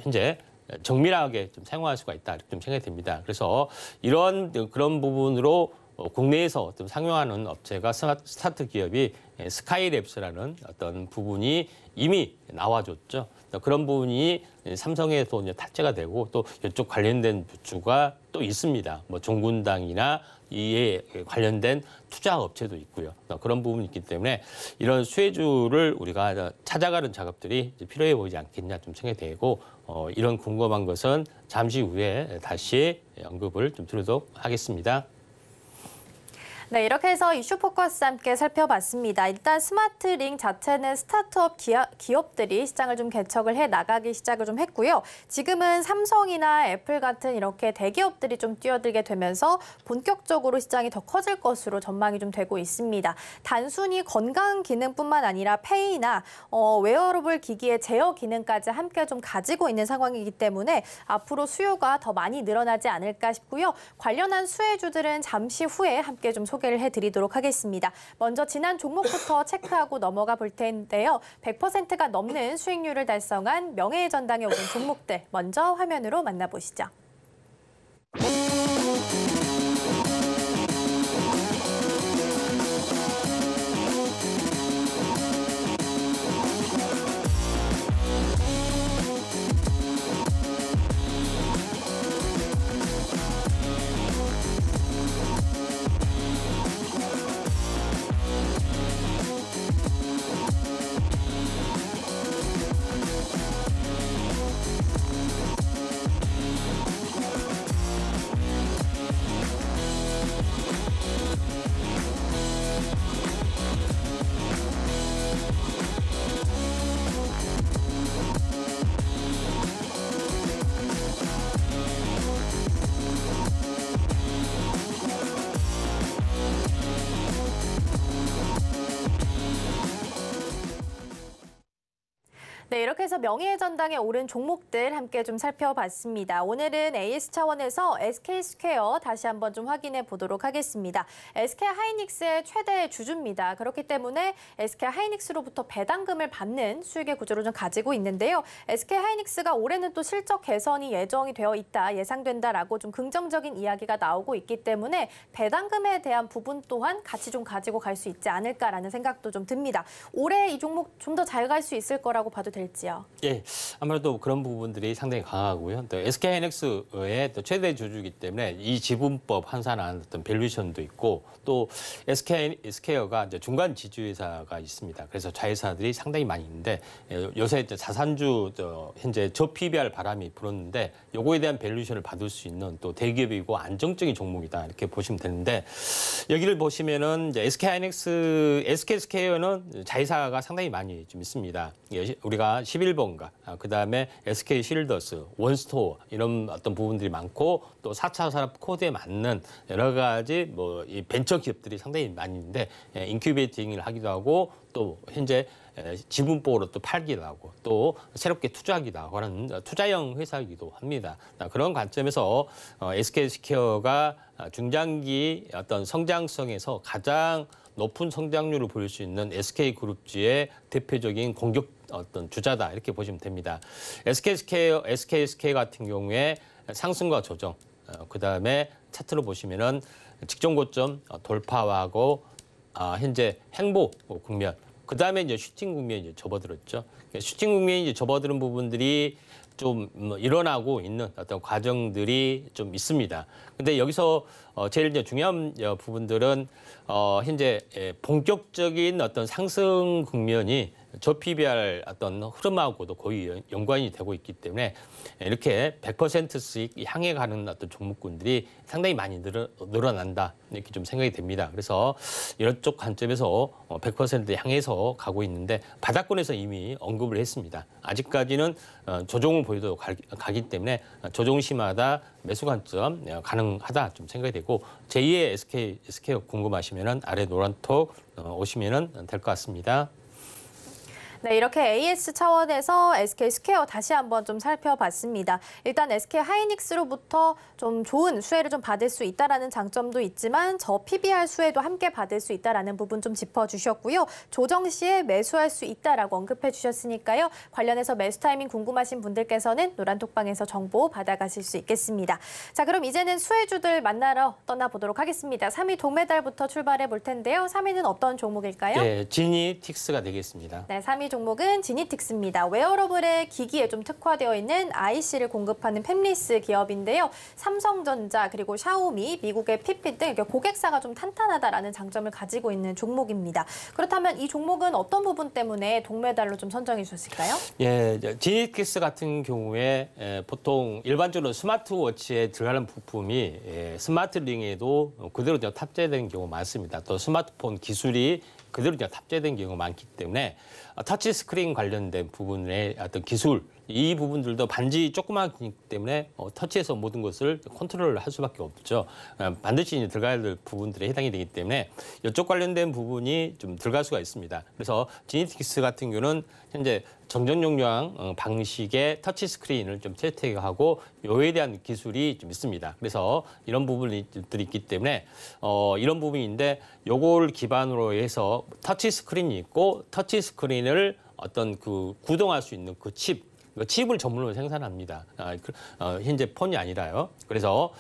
현재 정밀하게 좀 사용할 수가 있다 이렇게 좀 생각이 됩니다. 그래서 이런 그런 부분으로 국내에서 좀 상용하는 업체가 스타트 기업이 스카이랩스라는 어떤 부분이 이미 나와줬죠. 그런 부분이 삼성에서 이제 탑재가 되고 또 이쪽 관련된 부추가 또 있습니다. 뭐 종군당이나 이에 관련된 투자 업체도 있고요. 그런 부분이 있기 때문에 이런 수혜주를 우리가 찾아가는 작업들이 필요해 보이지 않겠냐 좀 생각이 되고 이런 궁금한 것은 잠시 후에 다시 언급을 좀 드리도록 하겠습니다. 네, 이렇게 해서 이슈 포커스 함께 살펴봤습니다. 일단 스마트링 자체는 스타트업 기업들이 시장을 좀 개척을 해 나가기 시작을 좀 했고요. 지금은 삼성이나 애플 같은 이렇게 대기업들이 좀 뛰어들게 되면서 본격적으로 시장이 더 커질 것으로 전망이 좀 되고 있습니다. 단순히 건강 기능뿐만 아니라 페이나 웨어러블 기기의 제어 기능까지 함께 좀 가지고 있는 상황이기 때문에 앞으로 수요가 더 많이 늘어나지 않을까 싶고요. 관련한 수혜주들은 잠시 후에 함께 좀 소개를 해드리도록 하겠습니다. 먼저 지난 종목부터 체크하고 넘어가 볼 텐데요. 100%가 넘는 수익률을 달성한 명예의 전당에 오른 종목들 먼저 화면으로 만나보시죠. 네, 이렇게 해서 명예의 전당에 오른 종목들 함께 좀 살펴봤습니다. 오늘은 AS 차원에서 SK스퀘어 다시 한번 좀 확인해 보도록 하겠습니다. SK하이닉스의 최대 주주입니다. 그렇기 때문에 SK하이닉스로부터 배당금을 받는 수익의 구조를 좀 가지고 있는데요. SK하이닉스가 올해는 또 실적 개선이 예정이 되어 있다, 예상된다라고 좀 긍정적인 이야기가 나오고 있기 때문에 배당금에 대한 부분 또한 같이 좀 가지고 갈 수 있지 않을까라는 생각도 좀 듭니다. 올해 이 종목 좀 더 잘 갈 수 있을 거라고 봐도 될지요? 예, 아무래도 그런 부분들이 상당히 강하고요. 또 SK하이닉스의 또 최대 주주이기 때문에 이 지분법 환산한 어떤 밸류션도 있고 또 SK스퀘어가 이제 중간 지주회사가 있습니다. 그래서 자회사들이 상당히 많이 있는데 요새 이제 자산주 현재 저PBR 바람이 불었는데 요거에 대한 밸류션을 받을 수 있는 또 대기업이고 안정적인 종목이다 이렇게 보시면 되는데 여기를 보시면은 이제 SK스퀘어는 자회사가 상당히 많이 좀 있습니다. 우리가 11번가, 그다음에 SK쉴더스, 원스토어 이런 어떤 부분들이 많고 또 4차 산업 코드에 맞는 여러 가지 이 벤처 기업들이 상당히 많이 있는데 인큐베이팅을 하기도 하고 또 현재 지분보로 또 팔기도 하고 또 새롭게 투자하기도 하고 하는 투자형 회사이기도 합니다. 그런 관점에서 SK스퀘어가 중장기 어떤 성장성에서 가장 높은 성장률을 보일 수 있는 SK그룹주의 대표적인 공격 어떤 주자다 이렇게 보시면 됩니다. SK스퀘어 같은 경우에 상승과 조정, 그다음에 차트로 보시면은 직전 고점 돌파하고 현재 횡보 국면, 그다음에 이제 슈팅 국면이 이제 접어들었죠. 슈팅 국면이 이제 접어드는 부분들이 좀 일어나고 있는 어떤 과정들이 좀 있습니다. 근데 여기서 제일 이제 중요한 부분들은 현재 본격적인 어떤 상승 국면이 저 PBR 어떤 흐름하고도 거의 연관이 되고 있기 때문에 이렇게 100%씩 향해 가는 어떤 종목군들이 상당히 많이 늘어난다 이렇게 좀 생각이 됩니다. 그래서 이런 쪽 관점에서 100% 향해서 가고 있는데 바닥권에서 이미 언급을 했습니다. 아직까지는 조정을 보여도 가기 때문에 조정 시마다 매수 관점 가능하다 좀 생각이 되고 제2의 SK 궁금하시면은 아래 노란톡 오시면은 될 것 같습니다. 네, 이렇게 AS 차원에서 SK 스퀘어 다시 한번 좀 살펴봤습니다. 일단 SK 하이닉스로부터 좀 좋은 수혜를 좀 받을 수 있다라는 장점도 있지만 저 PBR 수혜도 함께 받을 수 있다라는 부분 좀 짚어주셨고요. 조정 시에 매수할 수 있다라고 언급해 주셨으니까요. 관련해서 매수 타이밍 궁금하신 분들께서는 노란톡방에서 정보 받아가실 수 있겠습니다. 자, 그럼 이제는 수혜주들 만나러 떠나보도록 하겠습니다. 3위 동메달부터 출발해 볼 텐데요. 3위는 어떤 종목일까요? 네, 지니틱스가 되겠습니다. 네, 3위 종목은 지니틱스입니다. 웨어러블의 기기에 좀 특화되어 있는 IC를 공급하는 팹리스 기업인데요. 삼성전자 그리고 샤오미, 미국의 피핏 등 이렇게 고객사가 좀 탄탄하다라는 장점을 가지고 있는 종목입니다. 그렇다면 이 종목은 어떤 부분 때문에 동메달로 좀 선정해 주셨을까요? 예, 지니틱스 같은 경우에 보통 일반적으로 스마트워치에 들어가는 부품이 스마트링에도 그대로 탑재된 경우가 많습니다. 또 스마트폰 기술이 그대로 탑재된 경우가 많기 때문에 터치 스크린 관련된 부분의 어떤 기술 이 부분들도 반지 조그맣기 때문에 터치해서 모든 것을 컨트롤을 할 수밖에 없죠. 반드시 들어가야 될 부분들에 해당이 되기 때문에 이쪽 관련된 부분이 좀 들어갈 수가 있습니다. 그래서 지니틱스 같은 경우는 현재 정전용량 방식의 터치 스크린을 좀 채택하고 요에 대한 기술이 좀 있습니다. 그래서 이런 부분들이 있기 때문에 이런 부분인데 요걸 기반으로 해서 터치 스크린이 있고 터치 스크린을 어떤 그 구동할 수 있는 그 칩을 전문으로 생산합니다. 현재 폰이 아니라요. 그래서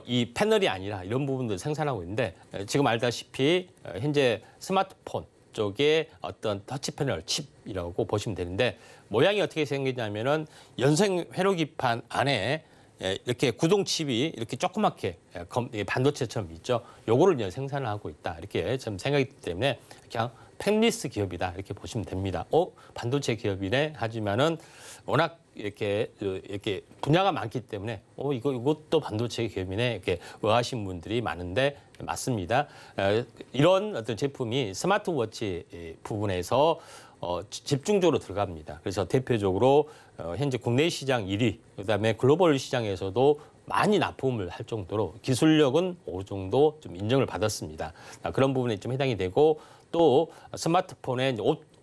이 패널이 아니라 이런 부분들 생산하고 있는데 지금 알다시피 현재 스마트폰 쪽에 어떤 터치 패널 칩이라고 보시면 되는데 모양이 어떻게 생기냐면은 연생 회로기판 안에 이렇게 구동 칩이 이렇게 조그맣게 반도체처럼 있죠. 요거를 이제 생산을 하고 있다. 이렇게 좀 생각이 들기 때문에 그냥 팹리스 기업이다. 이렇게 보시면 됩니다. 반도체 기업이네. 하지만은 워낙 이렇게 분야가 많기 때문에 이것도 반도체 기업이네. 이렇게 의아하신 분들이 많은데 맞습니다. 이런 어떤 제품이 스마트워치 부분에서 집중적으로 들어갑니다. 그래서 대표적으로 현재 국내 시장 1위, 그다음에 글로벌 시장에서도 많이 납품을 할 정도로 기술력은 어느 정도 좀 인정을 받았습니다. 그런 부분에 좀 해당이 되고 또 스마트폰의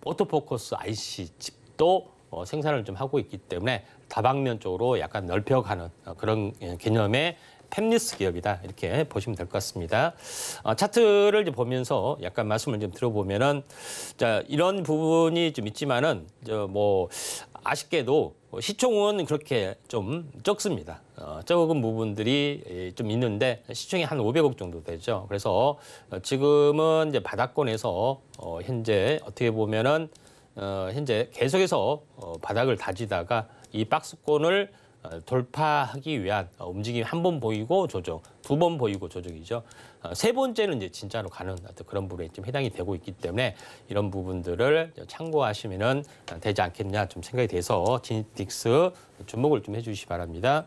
오토포커스 IC 칩도 생산을 좀 하고 있기 때문에 다방면 쪽으로 약간 넓혀가는 그런 개념의 팹리스 기업이다 이렇게 보시면 될 것 같습니다. 차트를 이제 보면서 약간 말씀을 좀 들어보면은 자 이런 부분이 좀 있지만은 뭐 아쉽게도 시총은 그렇게 좀 적습니다. 적은 부분들이 좀 있는데 시총이 한 500억 정도 되죠. 그래서 지금은 이제 바닥권에서 현재 어떻게 보면은 현재 계속해서 바닥을 다지다가 이 박스권을 돌파하기 위한 움직임이 한 번 보이고 조정, 두 번 보이고 조정이죠. 세 번째는 이제 진짜로 가는 어떤 그런 부분에 좀 해당이 되고 있기 때문에 이런 부분들을 참고하시면은 되지 않겠냐 좀 생각이 돼서 지니틱스 주목을 좀 해주시기 바랍니다.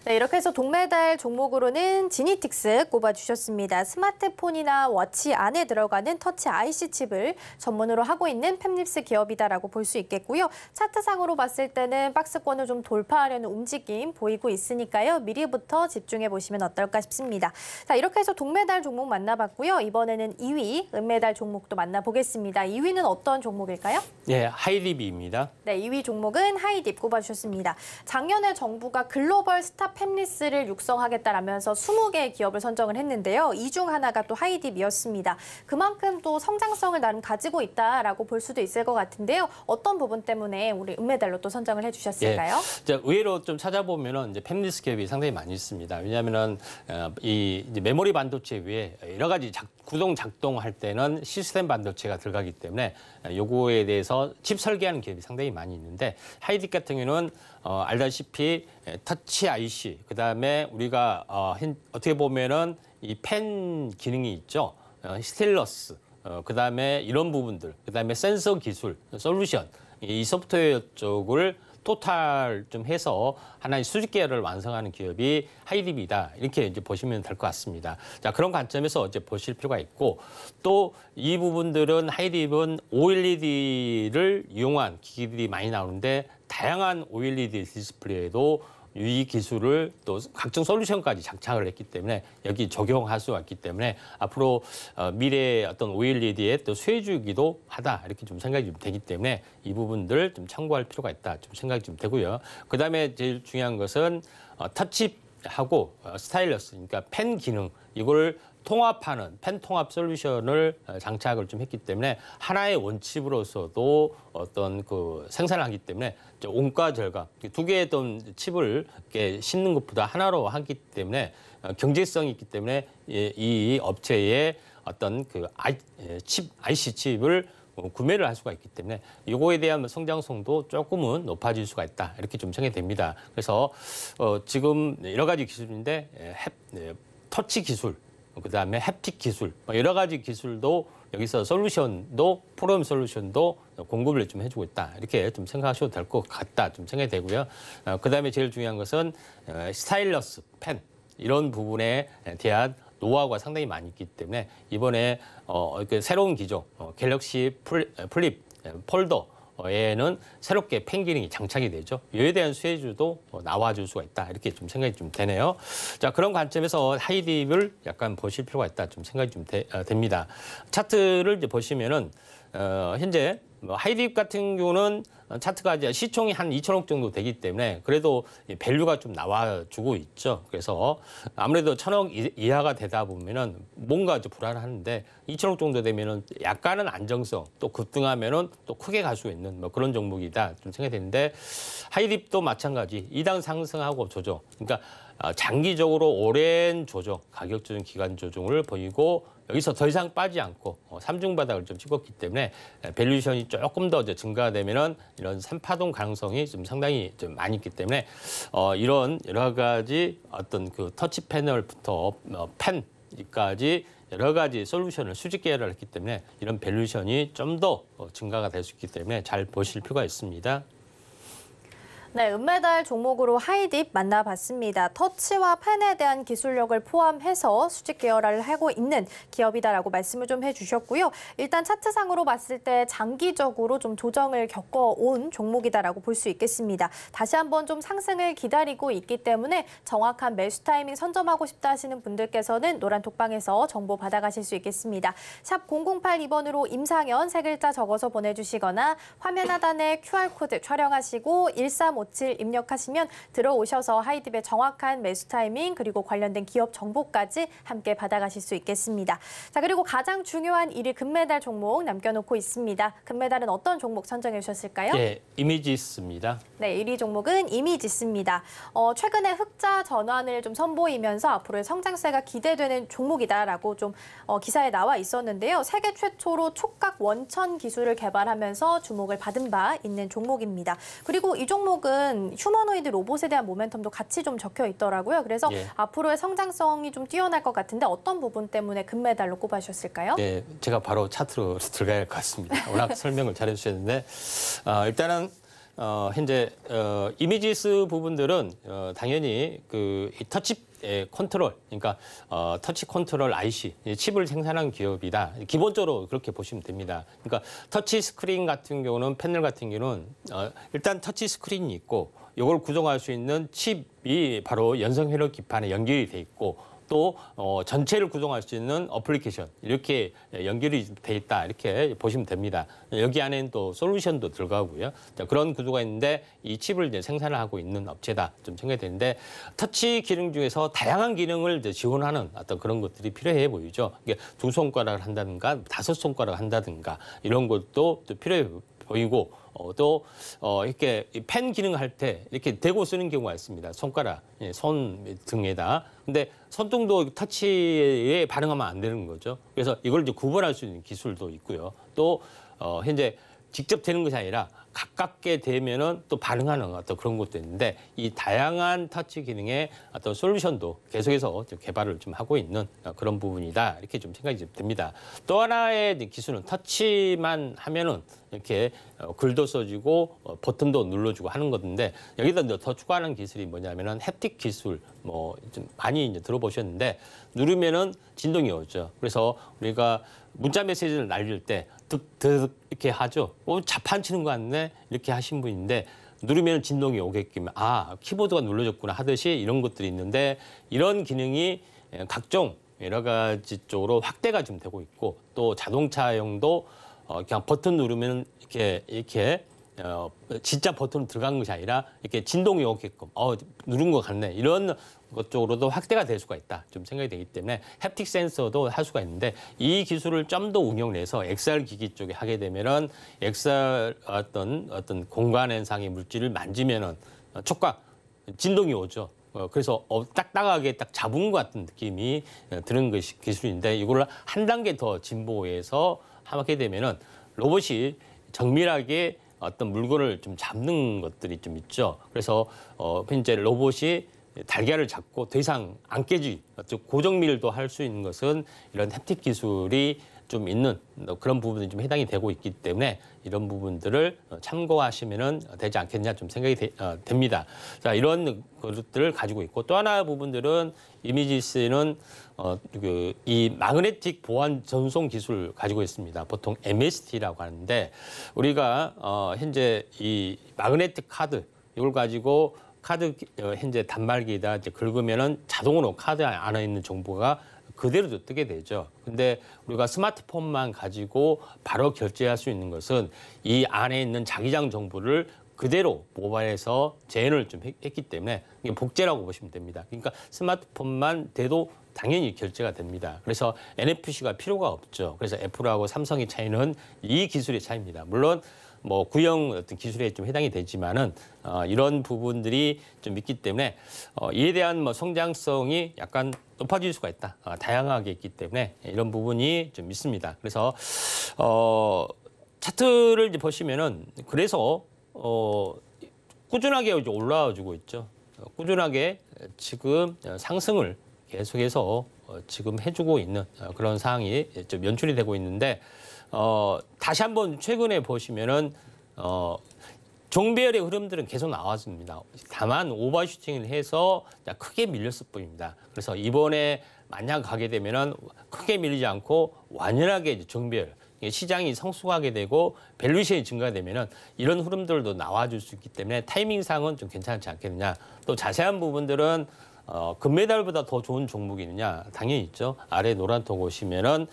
네, 이렇게 해서 동메달 종목으로는 지니틱스 꼽아주셨습니다. 스마트폰이나 워치 안에 들어가는 터치 IC 칩을 전문으로 하고 있는 팹리스 기업이다라고 볼 수 있겠고요. 차트상으로 봤을 때는 박스권을 좀 돌파하려는 움직임 보이고 있으니까요. 미리부터 집중해 보시면 어떨까 싶습니다. 자, 이렇게 해서 동메달 종목 만나봤고요. 이번에는 2위 은메달 종목도 만나보겠습니다. 2위는 어떤 종목일까요? 네, 하이디비입니다. 네, 2위 종목은 하이딥 꼽아주셨습니다. 작년에 정부가 글로벌 스타 팹리스를 육성하겠다라면서 20개의 기업을 선정을 했는데요. 이 중 하나가 또 하이딥이었습니다. 그만큼 또 성장성을 나름 가지고 있다라고 볼 수도 있을 것 같은데요. 어떤 부분 때문에 우리 은메달로 또 선정을 해주셨을까요? 예, 의외로 좀 찾아보면은 이제 팹리스 기업이 상당히 많이 있습니다. 왜냐하면은 이 이제 메모리 반도체 위에 여러 가지 구동 작동할 때는 시스템 반도체가 들어가기 때문에 요거에 대해서 칩 설계하는 기업이 상당히 많이 있는데 하이딥 같은 경우는 알다시피 터치 IC 그다음에 우리가 어떻게 보면은 이 펜 기능이 있죠. 스틸러스 그다음에 이런 부분들, 그다음에 센서 기술, 솔루션, 이 소프트웨어 쪽을 토탈 좀 해서 하나의 수직 계열을 완성하는 기업이 하이딥이다. 이렇게 이제 보시면 될 것 같습니다. 자, 그런 관점에서 이제 보실 필요가 있고 또 이 부분들은 하이딥은 OLED를 이용한 기기들이 많이 나오는데 다양한 OLED 디스플레이에도 이 기술을 또 각종 솔루션까지 장착을 했기 때문에 여기 적용할 수가 있기 때문에 앞으로 미래의 어떤 OLED의 또 수혜주기도 하다 이렇게 좀 생각이 좀 되기 때문에 이 부분들 좀 참고할 필요가 있다 좀 생각이 좀 되고요. 그다음에 제일 중요한 것은 터치하고 스타일러스 그러니까 펜 기능 이걸 통합하는 펜 통합 솔루션을 장착을 좀 했기 때문에 하나의 원칩으로서도 어떤 그 생산을 하기 때문에 원가 절감 두 개의 어떤 칩을 이렇게 심는 것보다 하나로 하기 때문에 경제성이 있기 때문에 이 업체의 어떤 그 IC 칩을 구매를 할 수가 있기 때문에 이거에 대한 성장성도 조금은 높아질 수가 있다 이렇게 좀 생각이 됩니다. 그래서 지금 여러 가지 기술인데 터치 기술 그다음에 햅틱 기술, 여러 가지 기술도 여기서 솔루션도 프로그램 솔루션도 공급을 좀 해주고 있다. 이렇게 좀 생각하셔도 될 것 같다. 좀 생각이 되고요. 그다음에 제일 중요한 것은 스타일러스, 펜 이런 부분에 대한 노하우가 상당히 많이 있기 때문에 이번에 새로운 기종 갤럭시 플립 폴더 에는 새롭게 펜 기능이 장착이 되죠. 이에 대한 수혜주도 나와줄 수가 있다. 이렇게 좀 생각이 좀 되네요. 자, 그런 관점에서 하이딥을 약간 보실 필요가 있다. 좀 생각이 좀 됩니다. 차트를 이제 보시면은 현재 하이딥 같은 경우는 차트가 이제 시총이 한 2천억 정도 되기 때문에 그래도 밸류가 좀 나와주고 있죠. 그래서 아무래도 1,000억 이하가 되다 보면은 뭔가 좀 불안한데 2천억 정도 되면은 약간은 안정성 또 급등하면은 또 크게 갈 수 있는 뭐 그런 종목이다 좀 생각이 되는데 하이딥도 마찬가지 2단 상승하고 조정. 그러니까 장기적으로 오랜 조정, 가격 조정, 기간 조정을 보이고 여기서 더 이상 빠지지 않고 3중 바닥을 좀 찍었기 때문에 밸류에이션이 조금 더 이제 증가되면은 이런 3파동 가능성이 좀 상당히 좀 많이 있기 때문에 이런 여러 가지 어떤 그 터치 패널부터 펜까지 여러 가지 솔루션을 수직 계열을 했기 때문에 이런 밸류에이션이 좀 더 증가가 될 수 있기 때문에 잘 보실 필요가 있습니다. 네, 은메달 종목으로 하이딥 만나봤습니다. 터치와 펜에 대한 기술력을 포함해서 수직 계열화를 하고 있는 기업이다라고 말씀을 좀 해주셨고요. 일단 차트상으로 봤을 때 장기적으로 좀 조정을 겪어온 종목이다라고 볼 수 있겠습니다. 다시 한번 좀 상승을 기다리고 있기 때문에 정확한 매수 타이밍 선점하고 싶다 하시는 분들께서는 노란 톡방에서 정보 받아가실 수 있겠습니다. 샵 0082번으로 임상현 세 글자 적어서 보내주시거나 화면 하단에 QR코드 촬영하시고 1357 입력하시면 들어오셔서 하이딥의 정확한 매수 타이밍 그리고 관련된 기업 정보까지 함께 받아가실 수 있겠습니다. 자, 그리고 가장 중요한 1위 금메달 종목 남겨놓고 있습니다. 금메달은 어떤 종목 선정해 주셨을까요? 네, 이미지스입니다. 네, 1위 종목은 이미지스입니다. 최근에 흑자 전환을 좀 선보이면서 앞으로의 성장세가 기대되는 종목이다라고 좀 기사에 나와 있었는데요. 세계 최초로 촉각 원천 기술을 개발하면서 주목을 받은 바 있는 종목입니다. 그리고 이 종목은 휴머노이드 로봇에 대한 모멘텀도 같이 좀 적혀 있더라고요. 그래서 앞으로의 성장성이 좀 뛰어날 것 같은데 어떤 부분 때문에 금메달로 꼽아주셨을까요? 네, 제가 바로 차트로 들어가야 할 것 같습니다. 워낙 설명을 잘 해주셨는데 일단은 현재 이미지스 부분들은 당연히 그 터치 컨트롤, 그러니까 터치 컨트롤 IC, 칩을 생산한 기업이다. 기본적으로 그렇게 보시면 됩니다. 그러니까 터치 스크린 같은 경우는 패널 같은 경우는 일단 터치 스크린이 있고 이걸 구동할 수 있는 칩이 바로 연성 회로 기판에 연결이 돼 있고 또 전체를 구동할 수 있는 어플리케이션 이렇게 연결이 돼 있다 이렇게 보시면 됩니다. 여기 안에는 또 솔루션도 들어가고요. 자, 그런 구조가 있는데 이 칩을 이제 생산을 하고 있는 업체다 좀 생각이 되는데 터치 기능 중에서 다양한 기능을 이제 지원하는 어떤 그런 것들이 필요해 보이죠. 이게 2손가락을 한다든가 5손가락을 한다든가 이런 것도 또 필요해 보이고 또 이렇게 펜 기능 할 때 이렇게 대고 쓰는 경우가 있습니다. 손가락, 손 등에다. 근데 손등도 터치에 반응하면 안 되는 거죠. 그래서 이걸 이제 구분할 수 있는 기술도 있고요. 또 현재 직접 되는 것이 아니라 가깝게 되면은 또 반응하는 어떤 그런 것도 있는데 이 다양한 터치 기능의 어떤 솔루션도 계속해서 좀 개발을 좀 하고 있는 그런 부분이다 이렇게 좀 생각이 좀 듭니다. 또 하나의 기술은 터치만 하면은 이렇게 글도 써주고 버튼도 눌러주고 하는 건데 여기다 이제 더 추가하는 기술이 뭐냐면은 햅틱 기술 뭐 좀 많이 이제 들어보셨는데 누르면은 진동이 오죠. 그래서 우리가 문자 메시지를 날릴 때 득득 이렇게 하죠. 자판 치는 거 같네 이렇게 하신 분인데 누르면 진동이 오게끔 키보드가 눌러졌구나 하듯이 이런 것들이 있는데 이런 기능이 각종 여러 가지 쪽으로 확대가 좀 되고 있고 또 자동차용도 그냥 버튼 누르면 이렇게 진짜 버튼 들어간 것이 아니라 이렇게 진동이 오게끔 누른 것 같네 이런 것 쪽으로도 확대가 될 수가 있다 좀 생각이 되기 때문에 햅틱 센서도 할 수가 있는데 이 기술을 좀 더 응용을 해서 XR 기기 쪽에 하게 되면은 XR 어떤 공간 현상의 물질을 만지면은 촉각 진동이 오죠. 그래서 딱딱하게 딱 잡은 것 같은 느낌이 드는 것이 기술인데 이걸 한 단계 더 진보해서 하게 되면은 로봇이 정밀하게 어떤 물건을 좀 잡는 것들이 좀 있죠. 그래서 현재 로봇이 달걀을 잡고 더 이상 안 깨지, 고정밀도 할 수 있는 것은 이런 햅틱 기술이 좀 있는 그런 부분이 좀 해당이 되고 있기 때문에 이런 부분들을 참고하시면 되지 않겠냐 좀 생각이 됩니다. 자, 이런 것들을 가지고 있고 또 하나 부분들은 이미지스는 이 마그네틱 보안 전송 기술을 가지고 있습니다. 보통 MST라고 하는데 우리가 현재 이 마그네틱 카드 이걸 가지고 카드 현재 단말기에다 이제 긁으면은 자동으로 카드 안에 있는 정보가 그대로 뜨게 되죠. 근데 우리가 스마트폰만 가지고 바로 결제할 수 있는 것은 이 안에 있는 자기장 정보를 그대로 모바일에서 재현을 좀 했기 때문에 이게 복제라고 보시면 됩니다. 그러니까 스마트폰만 돼도 당연히 결제가 됩니다. 그래서 NFC가 필요가 없죠. 그래서 애플하고 삼성의 차이는 이 기술의 차이입니다. 물론 뭐 구형 어떤 기술에 좀 해당이 되지만은 이런 부분들이 좀 있기 때문에 이에 대한 뭐 성장성이 약간 높아질 수가 있다. 다양하게 있기 때문에 이런 부분이 좀 있습니다. 그래서 차트를 이제 보시면은 그래서 꾸준하게 이제 올라와주고 있죠. 꾸준하게 지금 상승을 계속해서 지금 해주고 있는 그런 상황이 좀 연출이 되고 있는데. 다시 한번 최근에 보시면은 종배열의 흐름들은 계속 나왔습니다. 다만 오버슈팅을 해서 크게 밀렸을 뿐입니다. 그래서 이번에 만약 가게 되면은 크게 밀리지 않고 완연하게 이제 종배열 시장이 성숙하게 되고 밸류에이션이 증가되면은 이런 흐름들도 나와줄 수 있기 때문에 타이밍상은 좀 괜찮지 않겠느냐. 또 자세한 부분들은 금메달보다 더 좋은 종목이 있느냐 당연히 있죠. 아래 노란 톡 오시면은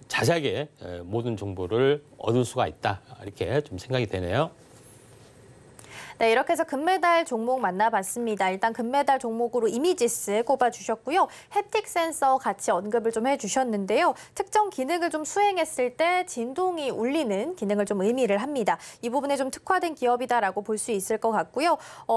자세하게 모든 정보를 얻을 수가 있다. 이렇게 좀 생각이 되네요. 네, 이렇게 해서 금메달 종목 만나봤습니다. 일단 금메달 종목으로 이미지스 꼽아주셨고요. 햅틱 센서 같이 언급을 좀 해주셨는데요. 특정 기능을 좀 수행했을 때 진동이 울리는 기능을 좀 의미를 합니다. 이 부분에 좀 특화된 기업이다라고 볼 수 있을 것 같고요.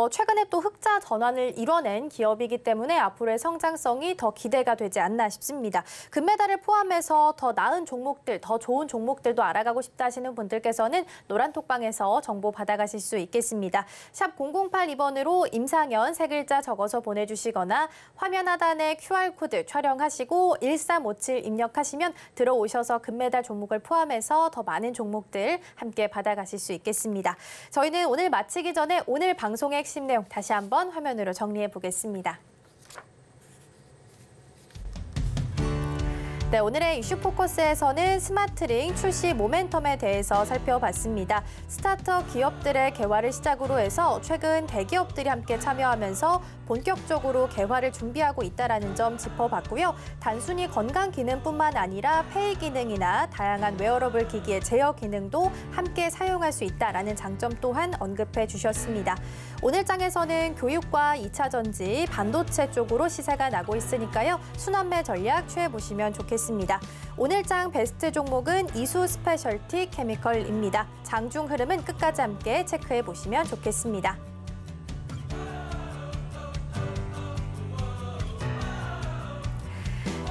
최근에 또 흑자 전환을 이뤄낸 기업이기 때문에 앞으로의 성장성이 더 기대가 되지 않나 싶습니다. 금메달을 포함해서 더 나은 종목들, 더 좋은 종목들도 알아가고 싶다 하시는 분들께서는 노란톡방에서 정보 받아가실 수 있겠습니다. 샵 0082번으로 임상현 세 글자 적어서 보내주시거나 화면 하단에 QR코드 촬영하시고 1357 입력하시면 들어오셔서 금메달 종목을 포함해서 더 많은 종목들 함께 받아가실 수 있겠습니다. 저희는 오늘 마치기 전에 오늘 방송의 핵심 내용 다시 한번 화면으로 정리해 보겠습니다. 네, 오늘의 이슈 포커스에서는 스마트링 출시 모멘텀에 대해서 살펴봤습니다. 스타트업 기업들의 개화를 시작으로 해서 최근 대기업들이 함께 참여하면서 본격적으로 개화를 준비하고 있다는 점 짚어봤고요. 단순히 건강 기능뿐만 아니라 페이 기능이나 다양한 웨어러블 기기의 제어 기능도 함께 사용할 수 있다는 장점 또한 언급해 주셨습니다. 오늘 장에서는 교육과 2차 전지, 반도체 쪽으로 시세가 나고 있으니까요. 순환매 전략 취해보시면 좋겠습니다. 오늘 장 베스트 종목은 이수 스페셜티 케미컬입니다. 장중 흐름은 끝까지 함께 체크해보시면 좋겠습니다.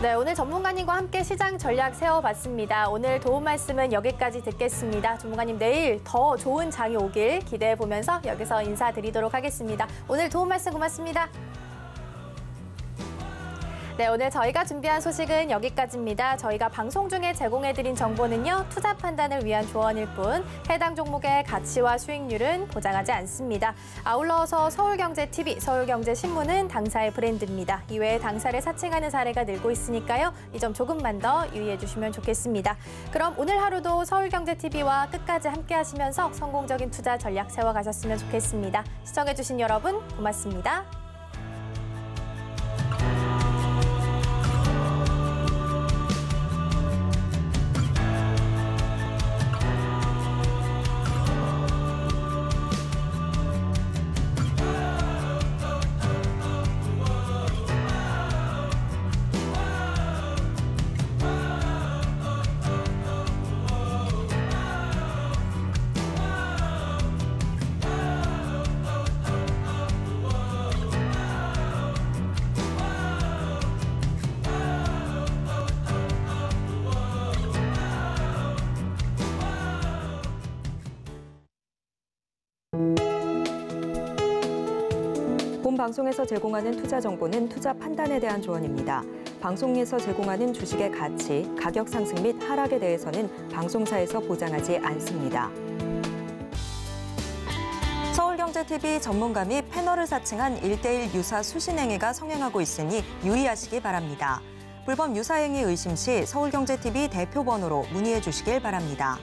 네, 오늘 전문가님과 함께 시장 전략 세워봤습니다. 오늘 도움 말씀은 여기까지 듣겠습니다. 전문가님 내일 더 좋은 장이 오길 기대해 보면서 여기서 인사드리도록 하겠습니다. 오늘 도움 말씀 고맙습니다. 네, 오늘 저희가 준비한 소식은 여기까지입니다. 저희가 방송 중에 제공해드린 정보는요, 투자 판단을 위한 조언일 뿐 해당 종목의 가치와 수익률은 보장하지 않습니다. 아울러서 서울경제TV, 서울경제신문은 당사의 브랜드입니다. 이외에 당사를 사칭하는 사례가 늘고 있으니까요. 이 점 조금만 더 유의해 주시면 좋겠습니다. 그럼 오늘 하루도 서울경제TV와 끝까지 함께 하시면서 성공적인 투자 전략 세워가셨으면 좋겠습니다. 시청해주신 여러분 고맙습니다. 본 방송에서 제공하는 투자 정보는 투자 판단에 대한 조언입니다. 방송에서 제공하는 주식의 가치, 가격 상승 및 하락에 대해서는 방송사에서 보장하지 않습니다. 서울경제TV 전문가 및 패널을 사칭한 1:1 유사 수신행위가 성행하고 있으니 유의하시기 바랍니다. 불법 유사행위 의심 시 서울경제TV 대표번호로 문의해 주시길 바랍니다.